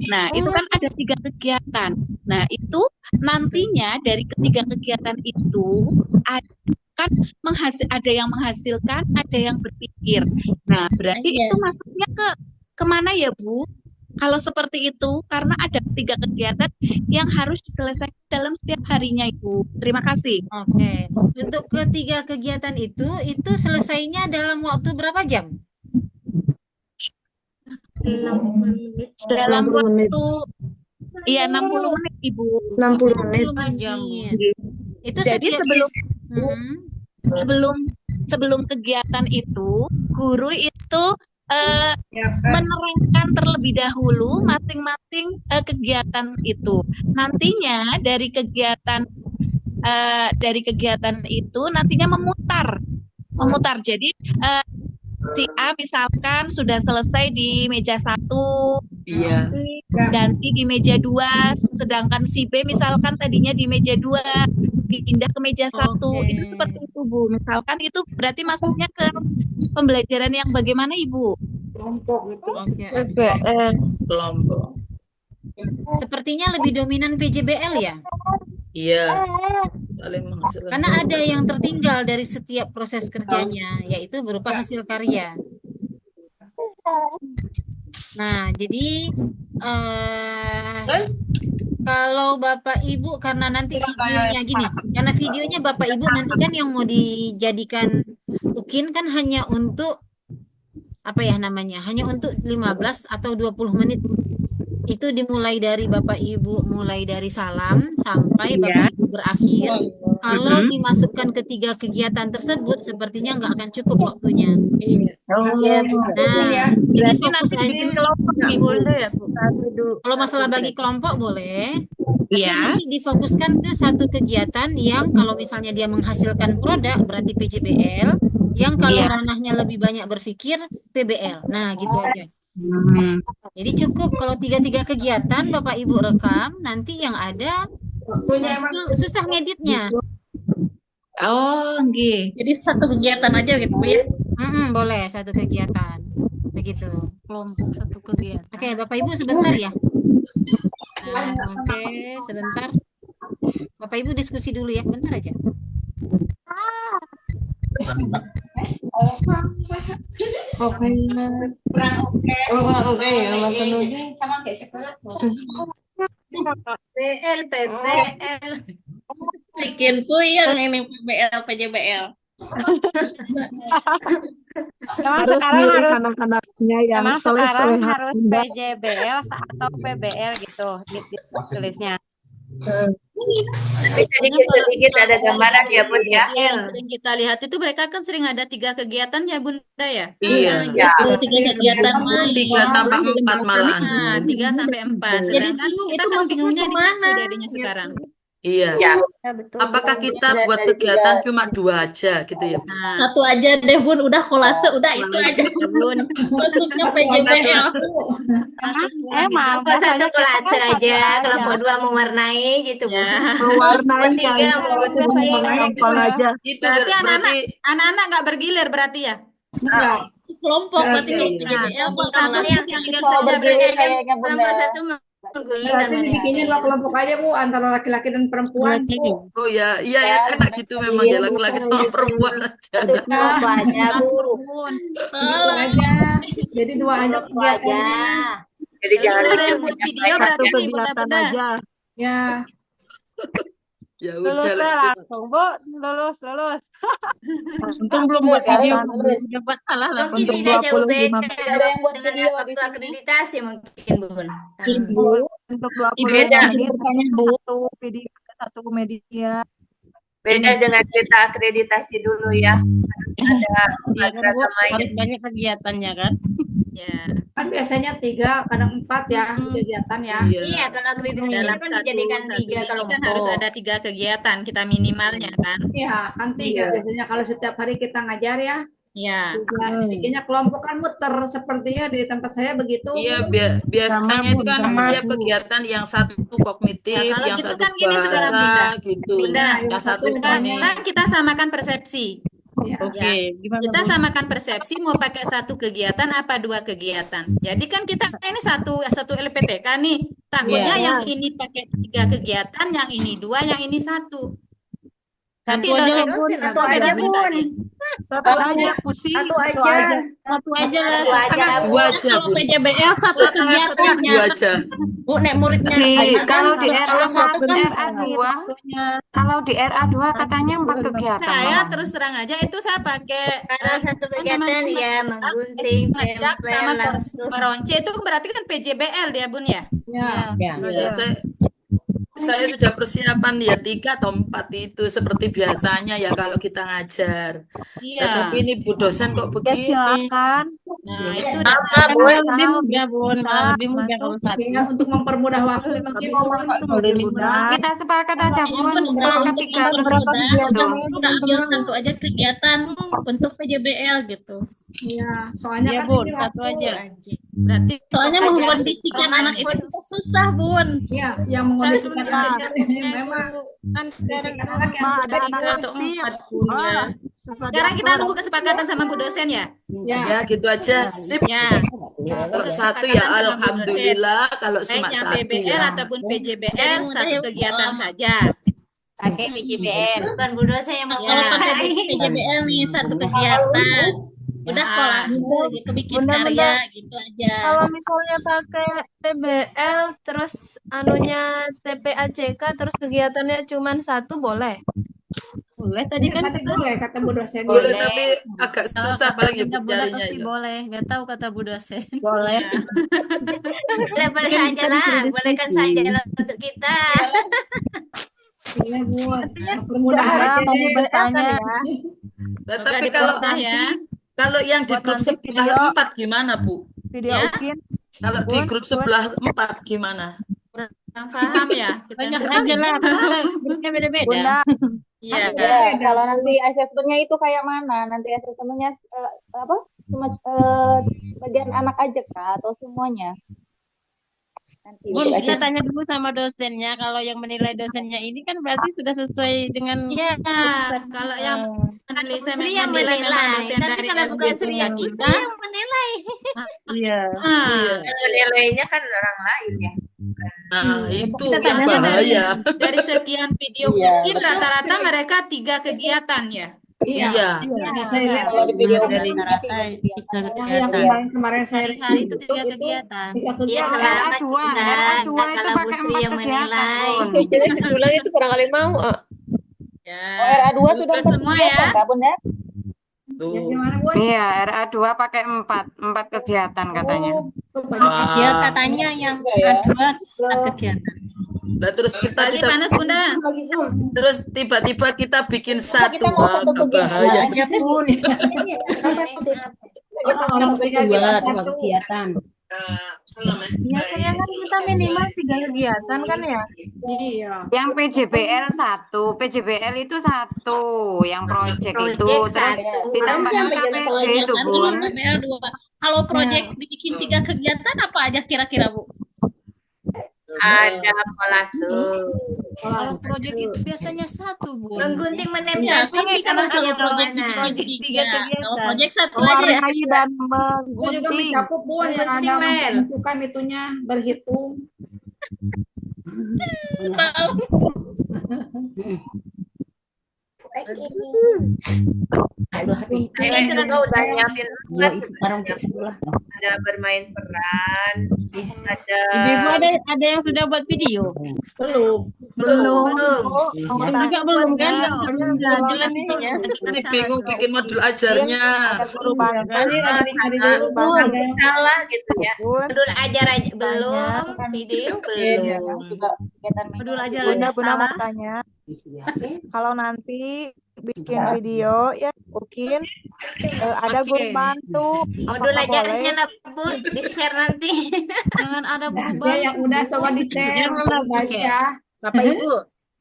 Nah, itu kan ada 3 kegiatan. Nah, itu nantinya dari ketiga kegiatan itu ada yang menghasilkan, ada yang berpikir. Nah, berarti itu masuknya ke kemana ya, Bu? Kalau seperti itu, karena ada 3 kegiatan yang harus diselesaikan dalam setiap harinya, Ibu. Terima kasih. Oke. Untuk ketiga kegiatan itu selesainya dalam waktu berapa jam? 60 menit. Dalam 60 menit. waktu, iya 60 menit, Ibu. 60 menit. 60 menit. Itu Jadi setiap sebelum kegiatan itu, guru itu menerangkan terlebih dahulu masing-masing kegiatan itu. Nantinya dari kegiatan itu nantinya memutar. Jadi si A misalkan sudah selesai di meja 1, Iya. ganti di meja 2, sedangkan si B misalkan tadinya di meja 2 pindah ke meja 1. Itu seperti itu, Bu. Misalkan itu berarti masuknya ke pembelajaran yang bagaimana, Ibu? Kelompok itu. Kelompok. Sepertinya lebih dominan PJBL ya? Iya. Saling menghasilkan. Karena ada yang tertinggal dari setiap proses kerjanya, yaitu berupa hasil karya. Nah, jadi kalau Bapak Ibu karena nanti videonya gini, karena videonya Bapak Ibu nanti kan yang mau dijadikan UKIN kan hanya untuk apa ya namanya? Hanya untuk 15 atau 20 menit. Itu dimulai dari Bapak Ibu mulai dari salam sampai Bapak Ibu berakhir. Kalau dimasukkan ke 3 kegiatan tersebut sepertinya nggak akan cukup waktunya. Nah, jadi fokus aja. Nggak boleh ya, Bu. Kalau masalah bagi kelompok boleh, tapi nanti difokuskan ke satu kegiatan yang kalau misalnya dia menghasilkan produk berarti PJBL, yang kalau ranahnya lebih banyak berpikir PBL. Nah, gitu aja. Jadi cukup kalau 3 kegiatan Bapak Ibu rekam, nanti yang ada susah ngeditnya. Oh, nggih. Jadi satu kegiatan aja gitu, Bu ya. Boleh satu kegiatan. Begitu. Kelompok satu kegiatan. Oke, Bapak Ibu sebentar ya. Oke, sebentar. Bapak Ibu diskusi dulu ya, bentar aja. PBL. Bikin puyeng ini PBL, PJBL. Harus milih anak-anaknya yang soleh-soleh. Harus PJBL atau PBL gitu tulisnya. Sedikit ada gambaran ya, Bun ya. Yang sering kita lihat itu mereka kan sering ada 3 kegiatan ya, Bunda ya. Iya. 3 kegiatan 3 sampai 4 malahan. Nah, 3 sampai 4. Sedangkan kita kan bingungnya di situ jadinya sekarang. Iya. Ya, betul. Apakah kita Dari buat tiga. kegiatan cuma 2 aja gitu ya? Nah, Satu aja deh Bun, udah kolase, udah itu aja. Bun. Masuknya PJBL. Emang Kelompok satu biasanya kita kelas kan satu aja, aja. kelompok dua mewarnai gitu, Bu. Ya. Mewarnai Kelompok tiga kayaknya mengkhususkan. menghafal aja. Itu Berarti berarti anak-anak nggak bergilir berarti ya? Enggak. Kelompok berarti kalau Iya. PJBL Kelompok bukan satu kelas. yang tinggal Kalau saja bergilir berarti. kayaknya Bunda. Kelompok satu menggunakan Berarti dibikinin dua kelompok aja Bu, antara laki-laki dan perempuan Bu. oh ya, iya Ya, enak gitu memang ya laki-laki sama perempuan aja. satu kelompok aja, Bu. Gitu aja. Jadi dua aja Kelompok aja. kegiatannya. Jadi jangan Ada yang buat video Satu berarti nih kegiatan bunda-bunda. aja. Ya. Ya lulus udah lah lah itu. langsung, Bu. Lulus. Untung belum buat video, udah buat salah lah. Mungkin Untuk tidak jauh 25 beda Ada yang buat dengan video di waktu sini. akreditasi mungkin, Bun. Ibu, untuk 20 Beda. menit satu video, satu media. Beda dengan kita akreditasi dulu ya. Ada Iya kan Bu, harus banyak kegiatannya kan. Ya. Kan biasanya 3, kadang 4 ya kegiatan ya. Iya. Iya, kalau akreditasi Dalam kan satu dijadikan satu 3 ini kan kelompok. harus ada 3 kegiatan kita minimalnya kan. Iya, kan 3 biasanya kalau setiap hari kita ngajar ya. Ya. Bikinnya kelompok kan muter sepertinya di tempat saya begitu. Iya, biasanya itu kan sama, setiap Bu. kegiatan yang satu kognitif, Nah, kalau yang gitu satu kan gini sekarang, Bunda. bahasa gitu. Bunda, Yang satu sekarang ini. kita samakan persepsi. Ya. Oke, gimana Kita Bu? samakan persepsi mau pakai 1 kegiatan apa 2 kegiatan. Jadi kan kita ini satu LPTK nih. Takutnya Iya. yang ini pakai 3 kegiatan, yang ini 2, yang ini 1. Nanti Satu aja, dosen Satu atau aja, beda-beda Bun. nih. Satu aja, pusing. Satu Satu aja. aja. Satu aja lah. Satu aja, Bu. 2 aja, Kalau Bu. PJBL satu kegiatan. 2 aja. Bu, nek muridnya Kalau di Kalau satu kan RA2, kalau di RA2 katanya 4 kegiatan. Saya terus terang aja itu saya pakai Kalau satu kegiatan ya menggunting, ngajak tempel, sama langsung. meronce itu berarti kan PJBL dia Bun ya. Ya. Ya, saya sudah persiapan ya 3 atau 4 itu seperti biasanya ya kalau kita ngajar. Iya. Tetapi ini Bu dosen kok Ya begini. silakan. Nah, itu Kan lebih mudah Bun, lebih mudah kalau satu. Sehingga untuk mempermudah waktu mungkin Lebih mudah. Kita sepakat aja, Bun. Sepakat 3 kegiatan gitu. Kita ambil satu aja kegiatan untuk PJBL gitu. ya, soalnya Ya kan Bun, ini satu waktu. aja. berarti Soalnya mengkondisikan anak itu susah Bun. Ya, yang mengkondisikan anak ini memang kan sekarang kondisikan anak yang Ma, sudah ada anak atau kecil. 4 Bun ya. Susah Sekarang kita diatur. nunggu kesepakatan sama Bu dosen ya. Ya gitu aja. Sip. Ya. Kalau 1 ya alhamdulillah, kalau Baik cuma yang 1 PBL ya. ataupun PJBL satu kegiatan saja. Pakai PJBL, bukan Bu dosen yang mau Kalau pakai pakai. PJBL nih satu kegiatan. Udah Ya. kolase gitu bikin Bener-bener. karya gitu aja. Kalau misalnya pakai TBL terus anunya TPACK terus kegiatannya cuma 1 boleh. Boleh tadi kan Kata boleh, kata Bu dosen. Boleh tapi agak susah paling ya Bunda bicaranya pasti itu. boleh. Gak tahu kata Bu dosen. boleh. Boleh saja lah, bolehkan saja lah untuk kita. Iya, Bu. Permudah Ada aja mau deh. bertanya. Nah, Semoga tapi kalau dipermudah ya. kalau yang di Buat grup nanti sebelah video. 4 gimana, Bu? Video Ya. Ukin. Kalau di Bun, grup Bun. sebelah 4 gimana? Kurang paham ya. Kita Aja lah, grupnya beda-beda. Bunda, Iya. Kalau nanti asesmennya itu kayak mana? Nanti asesmennya apa? Cuma bagian anak aja kah atau semuanya? Nanti Bun, untuk kita asesmen. tanya dulu sama dosennya. Kalau yang menilai dosennya ini kan berarti sudah sesuai dengan Iya, keputusan. kalau yang analisa Sri yang menilai memang menilai, dosen tapi dari kalau bukan Sri LPTK yang kita. yang menilai. Iya. Nilainya kan orang lain ya. Nah, itu Kita yang tanya bahaya. dari sekian video Iya, mungkin rata-rata mereka 3 kegiatan ya. Iya. Saya lihat Kalau di video Dari rata 3 yang kegiatan. kemarin saya Hari itu 3 itu kegiatan. 3 Iya, kegiatan. selamat RA2 kita. RA2 Enggak itu kalau Bu pakai Sri 4 yang menilai. kegiatan. Jadi sedulang itu kurang kali mau. Ya. Oh, RA2 sudah Sudah semua ya. Kak Bunda? Tuh. Yang gimana, Bu? Iya, RA2 pakai 4 kegiatan katanya. Oh, banyak. Ya Wah. katanya yang Ya. kedua 4 kegiatan. Nah, terus kita Bali panas Bunda. terus tiba-tiba kita bikin satu, wah, bahaya. Aja Bun. Orang Kedua kegiatan kegiatan. Biasanya kan kita minimal 3 kegiatan kan ya? Iya. Yang PJBL itu satu, yang project itu, Project terus satu. ditambah Harusnya LKPD kalau itu, kegiatan dulu Bun. PBL 2. Kalau proyek bikin 3 kegiatan apa aja kira-kira, Bu? Ada kolase. Kalau proyek itu biasanya satu, Bu. Menggunting Ya, menempel kan TV kalau maksudnya proyek Bung Ana. bikin Tiga 3. Kalau kegiatan. proyek satu aja ya. Mewarnai dan Itu juga menggunting. mencakup Bun yang Menggunting, ada Mel. masukkan itunya berhitung. Tahu. Saya juga udah nyiapin Ya, itu barang kayak sebelah. ada bermain peran, ada Ibu ada yang sudah buat video? Belum. Belum. Belum. Saya juga belum kan? Sudah Kalau jelas ini itu ya. Ini bingung bikin modul ajarnya. Ada guru bangga nih, ada dicari dulu Bun, bangga. salah gitu ya. Modul ajar aja belum, video belum. Modul ajar Bunda, aja Bunda mau salah. tanya, kalau nanti bikin video ya mungkin ada guru Oke. bantu, Modul apakah ajarnya boleh? lah Bun, di-share nanti. Jangan ada guru Dia yang bantu. udah coba di-share, belum baca. Bapak Ibu,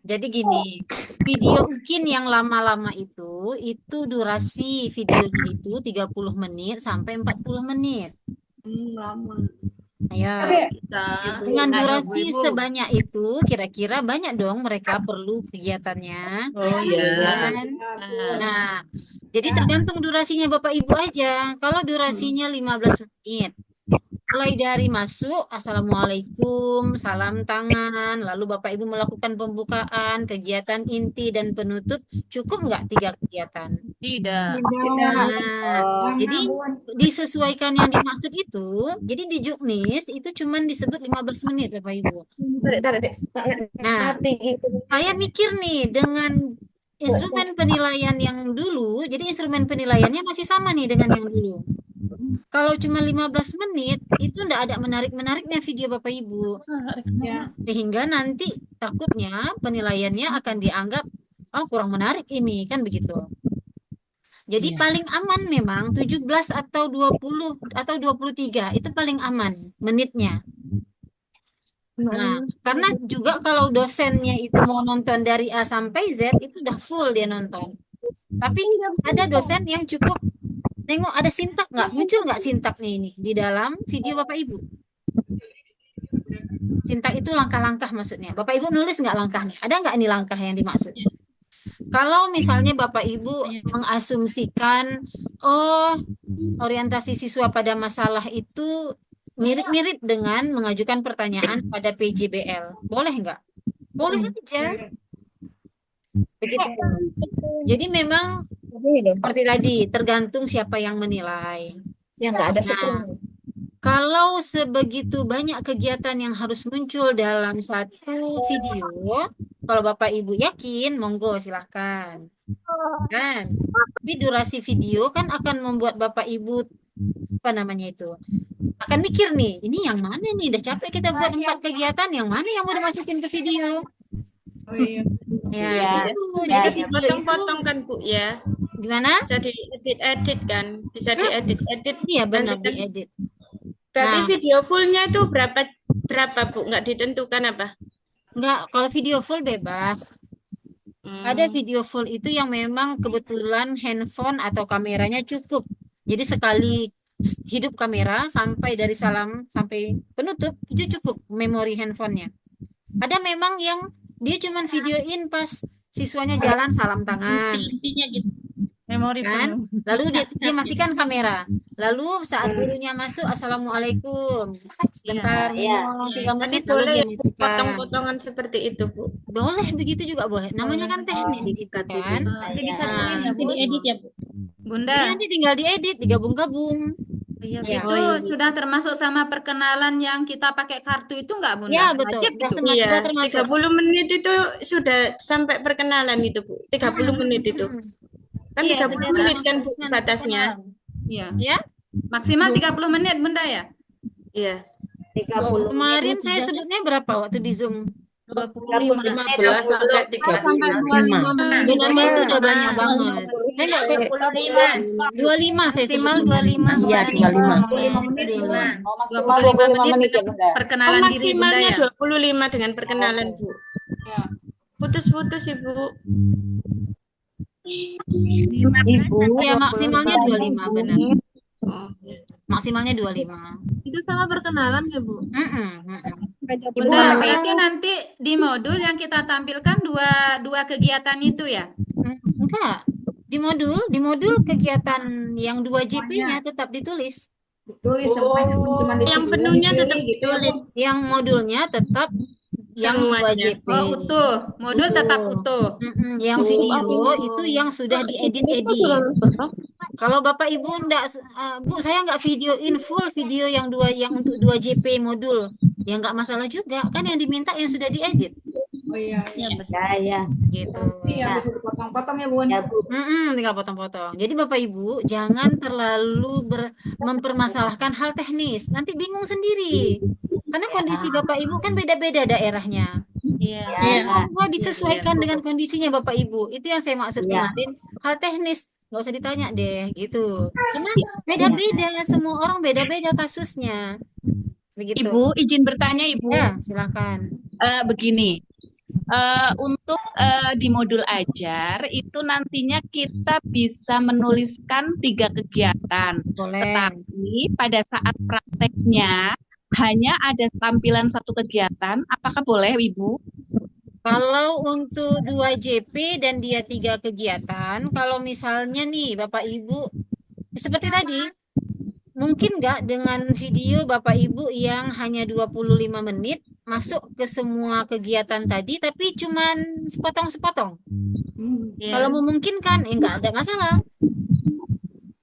jadi gini, video UKIN yang lama-lama itu durasi videonya itu 30 menit sampai 40 menit. Lama. Ayo, dengan durasi sebanyak itu, kira-kira banyak dong mereka perlu kegiatannya. Oh iya. Kan? Nah, jadi tergantung durasinya Bapak Ibu aja. Kalau durasinya 15 menit, mulai dari masuk, Assalamualaikum, salam tangan, lalu Bapak Ibu melakukan pembukaan, kegiatan inti dan penutup, cukup nggak 3 kegiatan? Tidak. Nah, jadi disesuaikan yang dimaksud itu, jadi di Juknis itu cuman disebut 15 menit Bapak Ibu. Nah, saya mikir nih dengan instrumen penilaian yang dulu, jadi instrumen penilaiannya masih sama nih dengan yang dulu. Kalau cuma 15 menit, itu enggak ada menarik-menariknya video Bapak Ibu. Sehingga nanti takutnya penilaiannya akan dianggap, oh kurang menarik ini, kan begitu. Jadi paling aman memang 17 atau 20 atau 23, itu paling aman menitnya. Nah, karena juga kalau dosennya itu mau nonton dari A sampai Z, itu udah full dia nonton. Tapi ada dosen yang cukup nengok ada sintak nggak, muncul nggak sintaknya ini di dalam video Bapak Ibu. Sintak itu langkah-langkah maksudnya. Bapak Ibu nulis nggak langkahnya? Ada nggak ini langkah yang dimaksud? Kalau misalnya Bapak Ibu mengasumsikan, oh orientasi siswa pada masalah itu mirip-mirip dengan mengajukan pertanyaan pada PJBL. Boleh nggak? Boleh aja. Begitu. Jadi memang seperti tadi, tergantung siapa yang menilai. Ya nggak ada Nah, stres. kalau sebegitu banyak kegiatan yang harus muncul dalam satu video, kalau Bapak Ibu yakin, monggo silahkan. Kan? Tapi durasi video kan akan membuat Bapak Ibu apa namanya itu akan mikir nih, ini yang mana nih? Udah capek kita buat 4 kegiatan, yang mana yang mau dimasukin ke video? Ya, gitu. Bisa Jadi video itu dipotong-potong kan Bu ya? gimana? Bisa diedit-edit kan? Bisa diedit-edit. Iya benar Nanti kan diedit. berarti Nah, video fullnya itu berapa Bu? Nggak ditentukan apa? enggak, kalau video full bebas. Ada video full itu yang memang kebetulan handphone atau kameranya cukup. Jadi sekali hidup kamera sampai dari salam sampai penutup itu cukup memori handphonenya. Ada memang yang dia cuman videoin pas siswanya jalan salam tangan. Intinya gitu. Memori Kan? penuh. Lalu dia matikan kamera. Lalu saat gurunya masuk, Assalamualaikum. Sebentar, ngomong 3 Nanti menit lalu boleh dia ya matikan. potong-potongan seperti itu Bu. Boleh begitu juga boleh. Namanya kan teknik gitu kan. Nanti disatuin ya, Nanti Bu. diedit ya, Bu. Jadi Bunda, nanti tinggal diedit, digabung-gabung. iya, Ya. itu sudah termasuk sama perkenalan yang kita pakai kartu itu nggak, Bunda? Ya, betul. Wajib Udah itu. termasuk, Iya, udah termasuk. 30 menit itu sudah sampai perkenalan itu Bu. 30 menit itu. Kan Iya, 30 sudah menit kan Bu termasuk batasnya. Iya. Ya, Maksimal 30 menit, Bunda ya? Iya. 30 kemarin saya sebutnya berapa waktu di Zoom? 25. 15 sampai 35. Sebenarnya itu udah banyak banget. Saya nggak kayak 25 saya Maksimal sebut. 25. Iya, 25. 25 menit Bunda. Oh, maksimal 25 menit 25 menit ya, dengan Bunda. perkenalan diri Bunda Maksimalnya ya. 25 dengan perkenalan, Bu. Putus-putus, Ibu. Ibu, Ya maksimalnya 25 benar. Oh. Maksimalnya 25. Itu sama perkenalan ya, Bu? Bunda, berarti nanti di modul yang kita tampilkan dua kegiatan itu ya? Enggak. Di modul kegiatan yang 2 JP-nya tetap ditulis. Tulis semuanya cuma di Yang video, penuhnya dipilih tetap gitu ya, Bu. ditulis. Yang modulnya tetap yang 2 Semuanya. JP. Oh, utuh. Modul tetap utuh. Yang video itu yang sudah diedit-edit. Kalau Bapak Ibu enggak, Bu, saya enggak videoin full video yang untuk 2 JP modul. Ya enggak masalah juga. Kan yang diminta yang sudah diedit. Oh iya, iya. Ya. Gitu. Iya, bisa dipotong-potong ya, Bun. Tinggal potong-potong. Jadi Bapak Ibu jangan terlalu mempermasalahkan hal teknis. Nanti bingung sendiri. Karena kondisi Bapak Ibu kan beda-beda daerahnya. Iya. Gua disesuaikan dengan kondisinya Bapak Ibu. Itu yang saya maksud kemarin. Hal teknis nggak usah ditanya deh, gitu. Karena beda-beda, semua orang beda-beda kasusnya. Begitu. Ibu, izin bertanya, Ibu. Ya, silakan. Begini, untuk di modul ajar itu nantinya kita bisa menuliskan 3 kegiatan. Boleh. Tetapi pada saat prakteknya hanya ada tampilan 1 kegiatan. Apakah boleh, Ibu? Kalau untuk 2 JP dan dia 3 kegiatan, kalau misalnya nih Bapak Ibu, seperti tadi, mungkin nggak dengan video Bapak Ibu yang hanya 25 menit masuk ke semua kegiatan tadi, tapi cuman sepotong-sepotong. Kalau memungkinkan, nggak ada masalah.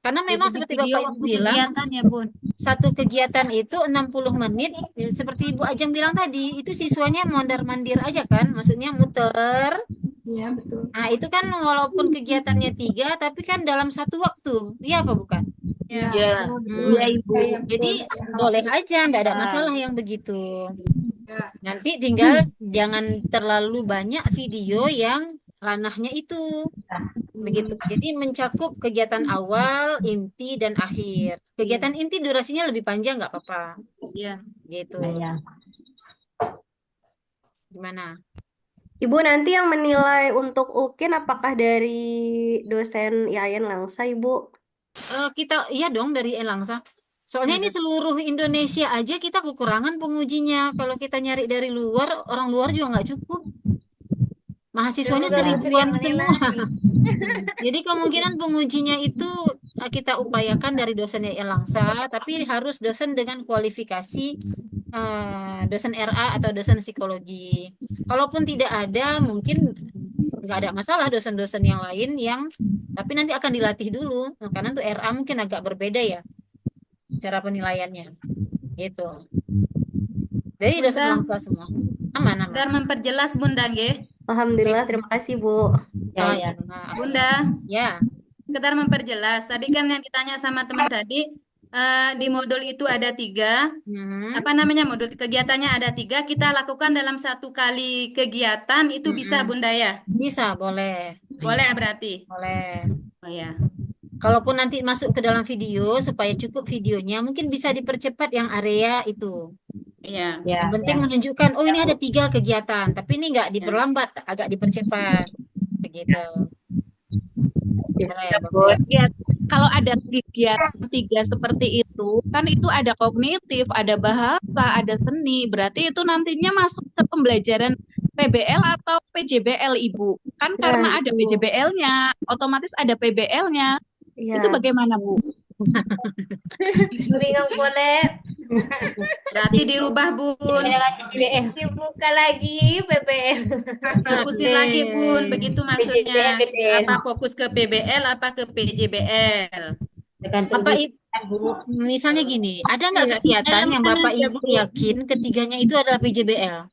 Karena memang seperti Bapak Ibu bilang, kegiatan ya, Bun. satu kegiatan itu 60 menit, seperti Ibu Ajeng bilang tadi, itu siswanya mondar-mandir aja kan, maksudnya muter. Iya, betul. Nah, itu kan walaupun kegiatannya 3, tapi kan dalam satu waktu, iya apa bukan? Iya. Iya, Ibu. Jadi boleh aja, enggak ada masalah yang begitu. Nanti tinggal jangan terlalu banyak video yang ranahnya itu. Begitu. Jadi mencakup kegiatan awal, inti, dan akhir. Kegiatan inti durasinya lebih panjang, nggak apa-apa. Iya. Gitu. Gimana? Ibu, nanti yang menilai untuk UKIN apakah dari dosen IAIN Langsa, Ibu? Iya dong dari Elangsa. Soalnya ini seluruh Indonesia aja kita kekurangan pengujinya. Kalau kita nyari dari luar, orang luar juga nggak cukup. Mahasiswanya seribuan semua. Jadi kemungkinan pengujinya itu kita upayakan dari dosennya Elangsa, tapi harus dosen dengan kualifikasi dosen RA atau dosen psikologi. Kalaupun tidak ada, mungkin nggak ada masalah dosen-dosen yang lain tapi nanti akan dilatih dulu. Karena untuk RA mungkin agak berbeda ya cara penilaiannya. Gitu. Jadi dosen Elangsa semua. Aman. Dan memperjelas Bunda, nggih. Alhamdulillah, terima kasih, Bu. Bunda, ya. Sekedar memperjelas. Tadi kan yang ditanya sama teman tadi, di modul itu ada 3. Apa namanya modul kegiatannya ada 3. Kita lakukan dalam 1 kali kegiatan itu bisa Bunda ya? Bisa, boleh. Boleh berarti? Boleh. Oh ya. Kalaupun nanti masuk ke dalam video supaya cukup videonya, mungkin bisa dipercepat yang area itu. Iya. Yang penting menunjukkan, oh ini ada 3 kegiatan, tapi ini nggak diperlambat, agak dipercepat, begitu. Ya, kalau ada kegiatan 3 seperti itu, kan itu ada kognitif, ada bahasa, ada seni. Berarti itu nantinya masuk ke pembelajaran PBL atau PJBL, Ibu. Kan karena ada PJBL-nya, otomatis ada PBL-nya. Itu bagaimana, Bu? Bingung boleh. Berarti dirubah, Bun. Dibuka lagi PBL. Fokusin lagi, Bun. Begitu maksudnya. Apa fokus ke PBL apa ke PJBL? Misalnya gini, ada nggak kegiatan yang Bapak Ibu yakin ketiganya itu adalah PJBL?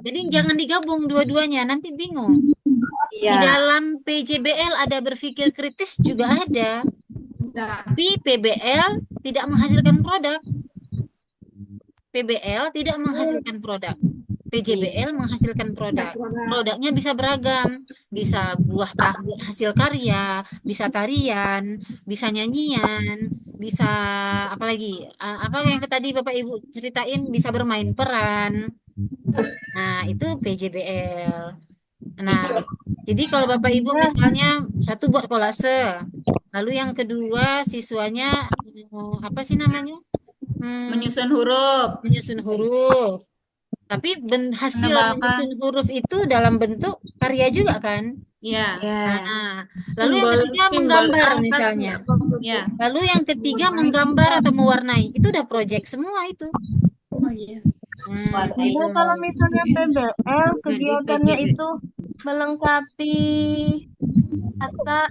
Jadi jangan digabung dua-duanya, nanti bingung. Di dalam PJBL ada berpikir kritis juga ada. Tapi PBL tidak menghasilkan produk. PBL tidak menghasilkan produk. PJBL menghasilkan produk. Produknya bisa beragam, bisa buah hasil karya, bisa tarian, bisa nyanyian, bisa apa lagi? Apa yang tadi Bapak Ibu ceritain, bisa bermain peran. Nah, itu PJBL. Nah, jadi kalau Bapak Ibu misalnya satu buat kolase, lalu yang kedua siswanya apa sih namanya? Menyusun huruf. Menyusun huruf. Tapi hasil menyusun huruf itu dalam bentuk karya juga kan? Ya. Nah, lalu yang ketiga menggambar misalnya. Ya. Lalu yang ketiga menggambar atau mewarnai. Itu udah project semua itu. Oh iya. Bunda, kalau misalnya PBL kegiatannya itu melengkapi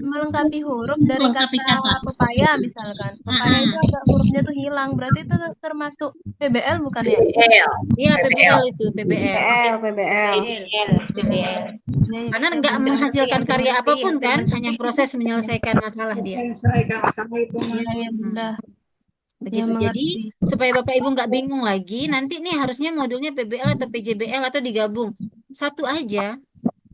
melengkapi huruf dari kata pepaya misalkan. Pepaya itu agak hurufnya tuh hilang, berarti itu termasuk PBL bukan ya? Iya, PBL itu, PBL. Karena nggak menghasilkan karya apapun kan, hanya proses menyelesaikan masalah dia. Begitu. Jadi supaya Bapak Ibu nggak bingung lagi, nanti nih harusnya modulnya PBL atau PJBL atau digabung. Satu aja.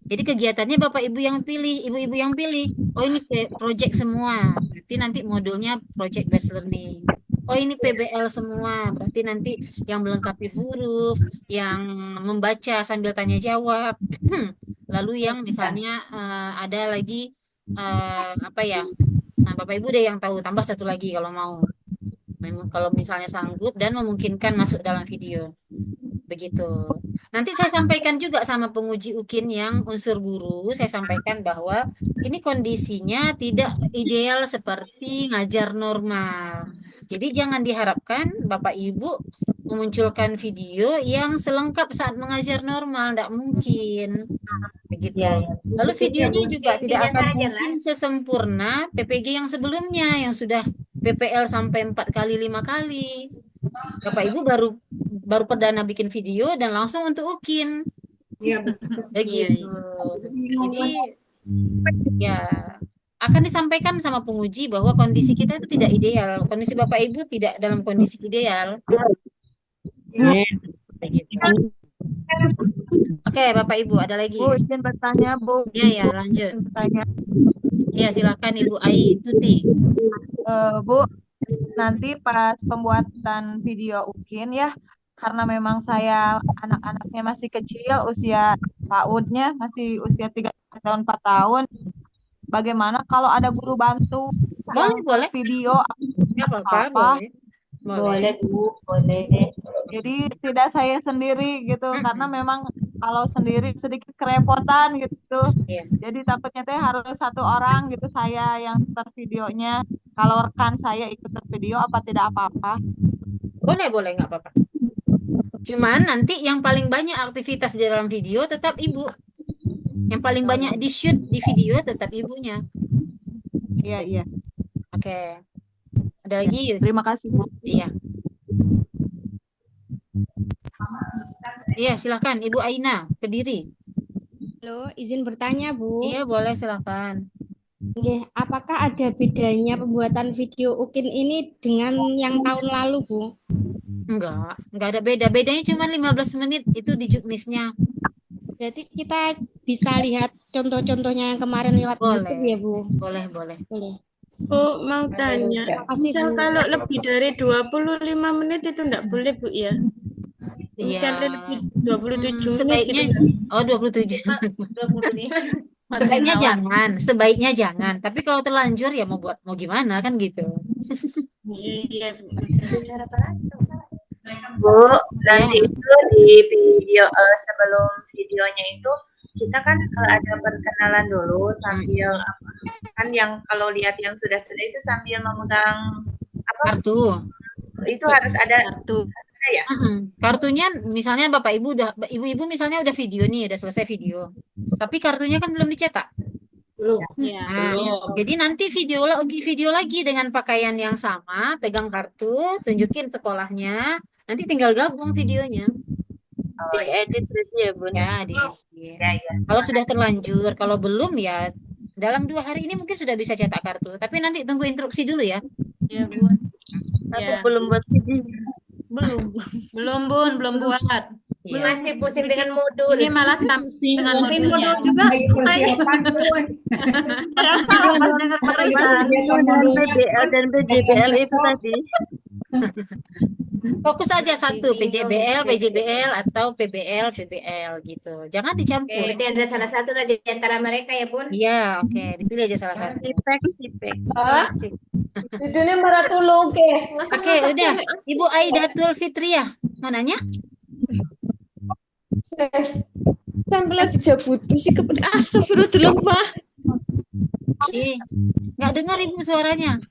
Jadi kegiatannya Bapak Ibu yang pilih, Ibu-ibu yang pilih. Oh ini project semua, berarti nanti modulnya project based learning. Oh ini PBL semua, berarti nanti yang melengkapi huruf, yang membaca sambil tanya jawab. Lalu yang misalnya ada lagi apa ya? Nah Bapak Ibu deh yang tahu, tambah satu lagi kalau mau. Kalau misalnya sanggup dan memungkinkan masuk dalam video. Begitu. Nanti saya sampaikan juga sama penguji UKIN yang unsur guru, saya sampaikan bahwa ini kondisinya tidak ideal seperti ngajar normal. Jadi jangan diharapkan Bapak Ibu memunculkan video yang selengkap saat mengajar normal, tidak mungkin. Begitu. Lalu videonya juga tidak akan mungkin sesempurna PPG yang sebelumnya yang sudah PPL sampai 4 kali 5 kali. Bapak Ibu baru perdana bikin video dan langsung untuk UKIN. Iya, betul. Begitu. Jadi ya akan disampaikan sama penguji bahwa kondisi kita itu tidak ideal. Kondisi Bapak Ibu tidak dalam kondisi ideal. Begitu. Oke, Bapak Ibu, ada lagi? Bu, izin bertanya, Bu. Ya, lanjut. Bertanya. Ya, silakan Ibu Ai Tuti. Bu, nanti pas pembuatan video UKIN ya, karena memang saya anak-anaknya masih kecil, usia PAUD-nya masih usia 3 tahun 4 tahun. Bagaimana kalau ada guru bantu boleh. video apa-apa? Boleh, Bu, boleh. Jadi tidak saya sendiri gitu, karena memang kalau sendiri sedikit kerepotan gitu. Jadi takutnya teh harus satu orang gitu saya yang tervideonya. Kalau rekan saya ikut tervideo apa tidak apa-apa? Boleh, nggak apa-apa. Cuman nanti yang paling banyak aktivitas di dalam video tetap Ibu. Yang paling banyak di shoot di video tetap Ibunya. Iya. Oke. Ada lagi? Terima kasih, Bu. Iya. Iya, silakan Ibu Aina, Kediri. Halo, izin bertanya, Bu. Iya, boleh, silakan. Apakah ada bedanya pembuatan video UKIN ini dengan yang tahun lalu, Bu? Enggak ada beda. Bedanya cuma 15 menit itu di Juknisnya. Berarti kita bisa lihat contoh-contohnya yang kemarin lewat YouTube ya, Bu? Boleh. Bu, mau tanya. Misal kalau lebih dari 25 menit itu enggak boleh, Bu, ya? Misalnya lebih 27 sebaiknya, menit. 27. Sebaiknya jangan. Tapi kalau terlanjur ya mau gimana kan gitu. Iya. Bu, nanti itu di video sebelum videonya itu kita kan ada perkenalan dulu sambil kan yang kalau lihat yang sudah itu sambil memegang kartu. Itu harus ada kartu. Ya? Kartunya misalnya Bapak Ibu Ibu-ibu misalnya udah video nih, udah selesai video. Tapi kartunya kan belum dicetak. Belum. Jadi nanti video lagi dengan pakaian yang sama, pegang kartu, tunjukin sekolahnya, nanti tinggal gabung videonya. Diedit gitu ya, Bu? Ya, diedit. Kalau sudah terlanjur, kalau belum ya dalam 2 hari ini mungkin sudah bisa cetak kartu. Tapi nanti tunggu instruksi dulu ya. Ya, Bu. Aku belum buat video. Belum, Bun, belum buat. Iya. Masih pusing dengan modul. Ini malah dengan Mungkin modulnya. modul juga persiapan pun. Rasa pas dengar mereka. PBL dan PJBL itu tadi. Fokus aja satu, PJBL atau PBL gitu. Jangan Oke, dicampur. berarti ada salah satu lah di antara mereka ya, Bun. Iya, oke, dipilih aja salah satu. Sipek. Judulnya Maratulu, oke. Oke, udah. Ibu Aidatul Fitriah, mau nanya? Sampai lagi jabutu sih astagfirullah, Pak. Ih, nggak dengar ibu suaranya.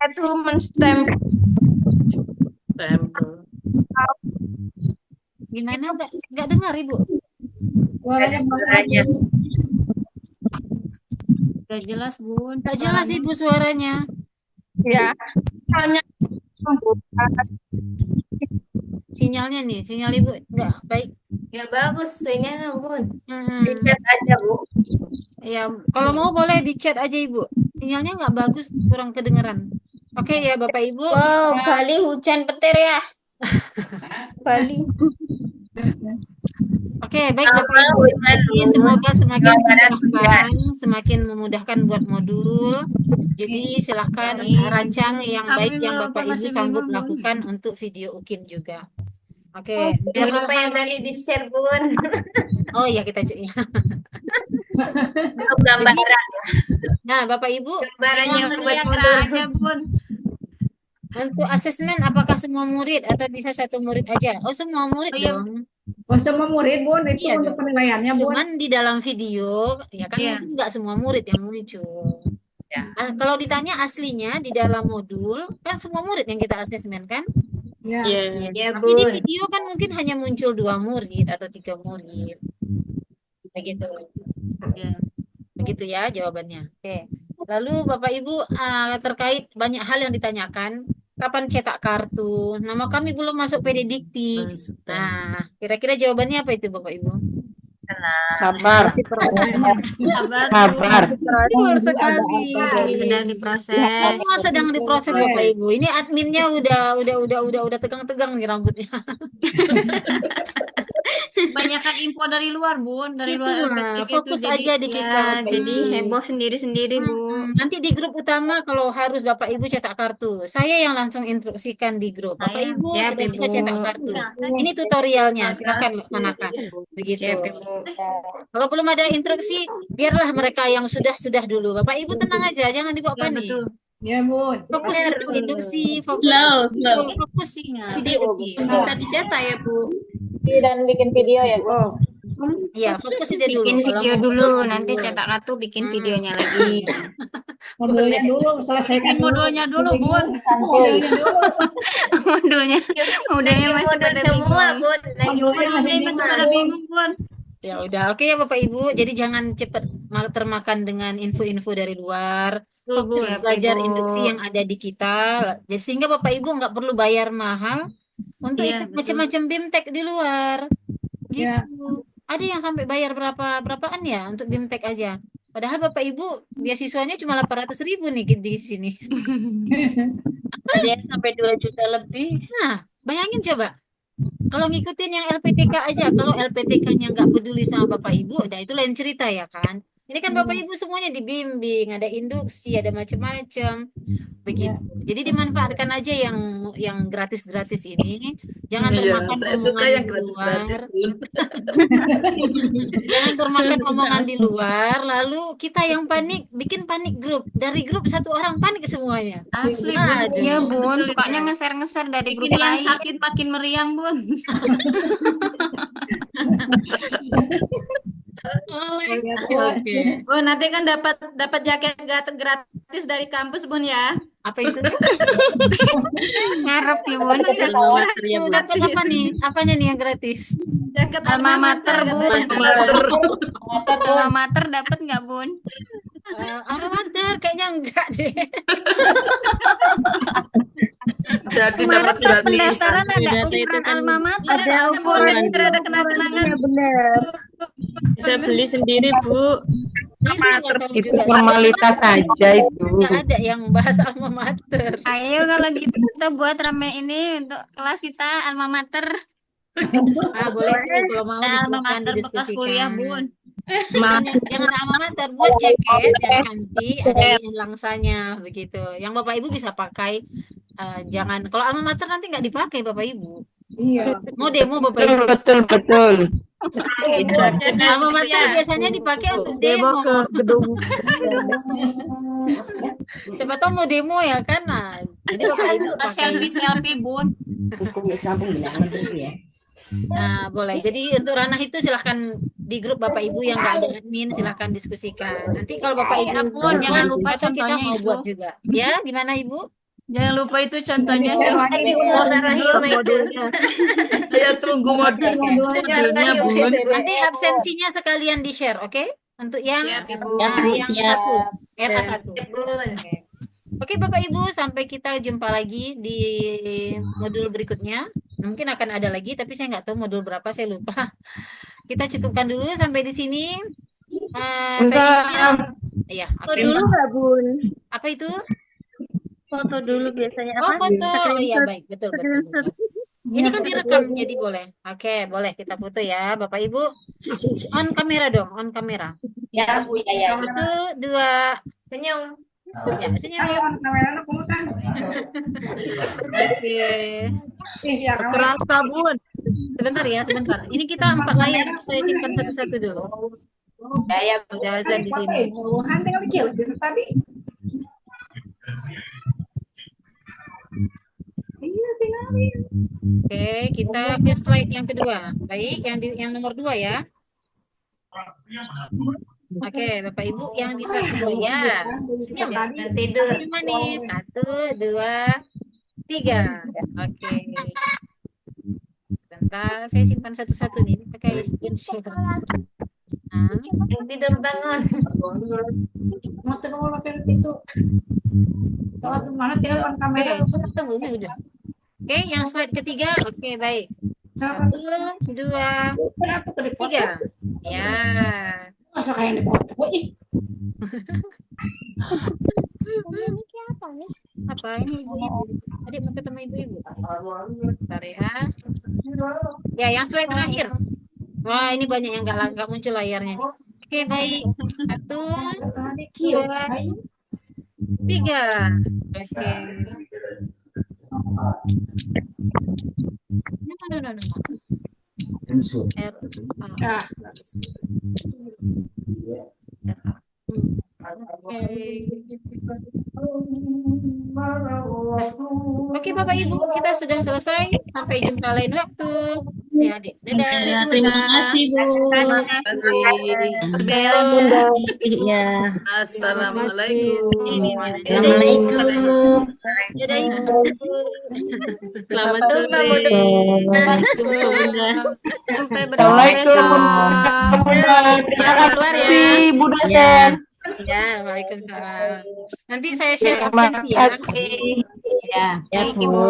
Itu menstempel. Gimana? Nggak dengar ibu? Suaranya Gak jelas, Bun. Nggak jelas ibu suaranya. Ya. Hanya Sinyalnya nih, sinyal ibu nggak baik. Yang bagus sinyalnya, Bun. Di chat aja, Bu. Ya, kalau mau boleh di chat aja ibu. Sinyalnya nggak bagus, kurang kedengeran. Oke ya Bapak Ibu. Wow, Bali hujan petir ya. Bali. Oke, baik Bapak Ibu. Jadi semoga semakin memudahkan buat modul. Jadi silahkan rancang yang baik yang Bapak Ibu sanggup lakukan untuk video UKIN juga. Oke. Jangan lupa yang tadi di-share, Bun. Oh iya kita cek. Untuk gambaran. Nah, Bapak Ibu, Gambarannya buat Yang modul. aja, Bun. untuk asesmen apakah semua murid atau bisa satu murid aja? Oh, semua murid dong. Oh, semua murid, Bun, itu Iya untuk dong. penilaiannya, Bun. Cuman di dalam video, ya kan Iya. mungkin nggak semua murid yang muncul. Kalau ditanya aslinya di dalam modul, kan semua murid yang kita asesmen kan? Ya. Ya, Tapi di Bun. video kan mungkin hanya muncul 2 murid atau 3 murid. Begitu. Begitu ya jawabannya. Oke. Lalu Bapak Ibu terkait banyak hal yang ditanyakan. Kapan cetak kartu? Nama kami belum masuk PD Dikti. Nah, kira-kira jawabannya apa itu Bapak Ibu? Sabar. Sabar. Betul sekali. Sedang diproses. Semua sedang diproses Bapak Ibu. Ini adminnya udah tegang-tegang nih rambutnya. Banyakkan info dari luar, Bun. Dari luar Itulah, LPTK itu. fokus aja di kita. Ya, Bapak jadi Ibu. heboh sendiri-sendiri, Bu. Nanti di grup utama kalau harus Bapak Ibu cetak kartu, saya yang langsung instruksikan di grup. Bapak Ibu Ya, sudah bisa Ibu. cetak kartu. Ini tutorialnya, silakan laksanakan. Begitu. Ya, Bu. Kalau belum ada instruksi, biarlah mereka yang sudah dulu. Bapak Ibu tenang aja, jangan dibawa panik. Ya, Bun. Fokus dulu induksi, fokus video kecil. Bisa dicetak ya, Bu. Dan bikin video ya, Bu. Iya, fokus aja dulu. Bikin Kalau video mau dulu, fokus nanti dulu. cetak kartu bikin videonya lagi. Modulnya dulu, selesaikan Modulnya dulu, Bun. Modulnya dulu. Modulnya masih pada Semua, bingung. Bun. Lagi Modulnya masih Saya masih pada bingung, Bun. Ya udah, oke ya Bapak Ibu. Jadi jangan cepat termakan dengan info-info dari luar. Fokus Ya, belajar Ibu. induksi yang ada di kita. Jadi sehingga Bapak Ibu nggak perlu bayar mahal untuk Iya, ikut macam-macam BIMTEK di luar. Gitu. Ya. Ada yang sampai bayar berapaan ya untuk BIMTEK aja. Padahal Bapak Ibu beasiswanya cuma 800.000 nih di sini. Ada yang sampai 2 juta lebih. Nah, bayangin coba. Kalau ngikutin yang LPTK aja, kalau LPTK-nya nggak peduli sama Bapak Ibu, nah itu lain cerita ya kan. Ini kan Bapak Ibu semuanya dibimbing, ada induksi, ada macam-macam. Begitu. Jadi dimanfaatkan aja yang gratis-gratis ini. Jangan termakan saya suka omongan yang di gratis-gratis, luar. Bun. Jangan termakan omongan di luar, lalu kita yang panik, bikin panik grup. Dari grup satu orang panik semuanya. Asli, Aduh. Iya, Bun, sukanya ngeser-ngeser dari grup Bikin yang lain. sakit makin meriang, Bun. Oke. Oh, nanti kan dapat jaket gratis dari kampus, Bun ya. Apa itu? Ngarep ya, Bun. Dapat apa nih? Apanya nih yang gratis? Jaket Alma mater, Bun. Alma mater dapat nggak, Bun? Alma mater kayaknya enggak deh. Jadi Kemarin dapat pas gratisan. pendaftaran ada ukuran alma mater. Ada Bun, ada kenang-kenangan. Benar. Bisa beli sendiri, Bu. Ini saya nggak tahu Itu juga. formalitas saja itu. Nggak ada yang bahas alma mater. Ayo kalau gitu kita buat rame ini untuk kelas kita alma mater. Boleh tuh kalau mau Nah, alma disilakan mater bekas kuliah, didiskusikan. Bun. Jangan alma mater, buat jaket dan nanti ada yang langsanya begitu. Yang Bapak Ibu bisa pakai. Jangan kalau alma mater nanti nggak dipakai Bapak Ibu. Iya. Mau demo Bapak Ibu. Betul. Alma mater biasanya dipakai untuk demo. ke gedung. Siapa tahu mau demo ya kan? Nah, jadi Bapak Ibu pakai. Selfie, Bun. Nah, boleh. Jadi untuk ranah itu silahkan di grup Bapak Ibu yang nggak ada admin silahkan diskusikan. Nanti kalau Bapak Ibu Ya ampun, jangan lupa atau kita contohnya mau itu. buat juga. Ya, gimana Ibu? Jangan lupa itu contohnya. Modulnya. Saya tunggu modulnya, Bun. Nanti absensinya sekalian di-share, oke? Untuk yang siap. RA1. Oke, Bapak Ibu, sampai kita jumpa lagi di modul berikutnya. Mungkin akan ada lagi, tapi saya nggak tahu modul berapa, saya lupa. Kita cukupkan dulu sampai di sini. Iya, Foto dulu nggak, Bun? apa itu? Foto dulu biasanya Oh, apa? foto. Oh iya, Screenshot. baik. Betul. Ini kan direkam, jadi boleh. Oke, boleh kita foto ya, Bapak Ibu. On kamera dong, on kamera. Ya, ya. 1, 2. Senyum. Ya, senyum. Ayo, kamera aku kan. Oke. Terasa, Bun. Sebentar ya, sebentar. Ini kita 4 layar, saya simpan satu-satu dulu. Ya. Udah azan di sini. Tinggal kecil tadi. Iya, tinggalin. Oke, kita ke slide yang kedua. Baik, yang nomor 2 ya. Oke, Bapak Ibu yang di slide kedua ya. Senyum. Tidur. Senyum manis. 1, 2, 3. Oke. Sebentar, saya simpan satu-satu nih. Ini pakai screen share. Tidur bangun. Mati kalau pakai itu. Soal tuh mana tinggal on kamera. Tunggu, ini udah. Oke, yang slide ketiga. Oke, baik. 1, 2, 3. Ya. Masa kayak dipoto. Apa ini ibu-ibu? Tadi mau ketemu ibu-ibu. Bentar ya. Ya, yang slide terakhir. Wah, ini banyak yang nggak muncul layarnya nih. Oke, baik. 1, 2, 3. Oke. No. Oke, Bapak Ibu, kita sudah selesai. Sampai jumpa lain waktu. Ya, Adik. Dadah. Terima kasih, Bu. Terima kasih. Ya. Assalamualaikum. Assalamualaikum. Dadah, Ibu. Selamat sore. Sampai bertemu besok. Jangan keluar ya. Bu dosen. Ya, waalaikumsalam. Nanti saya share absen ya. Ya, Baik, Ibu.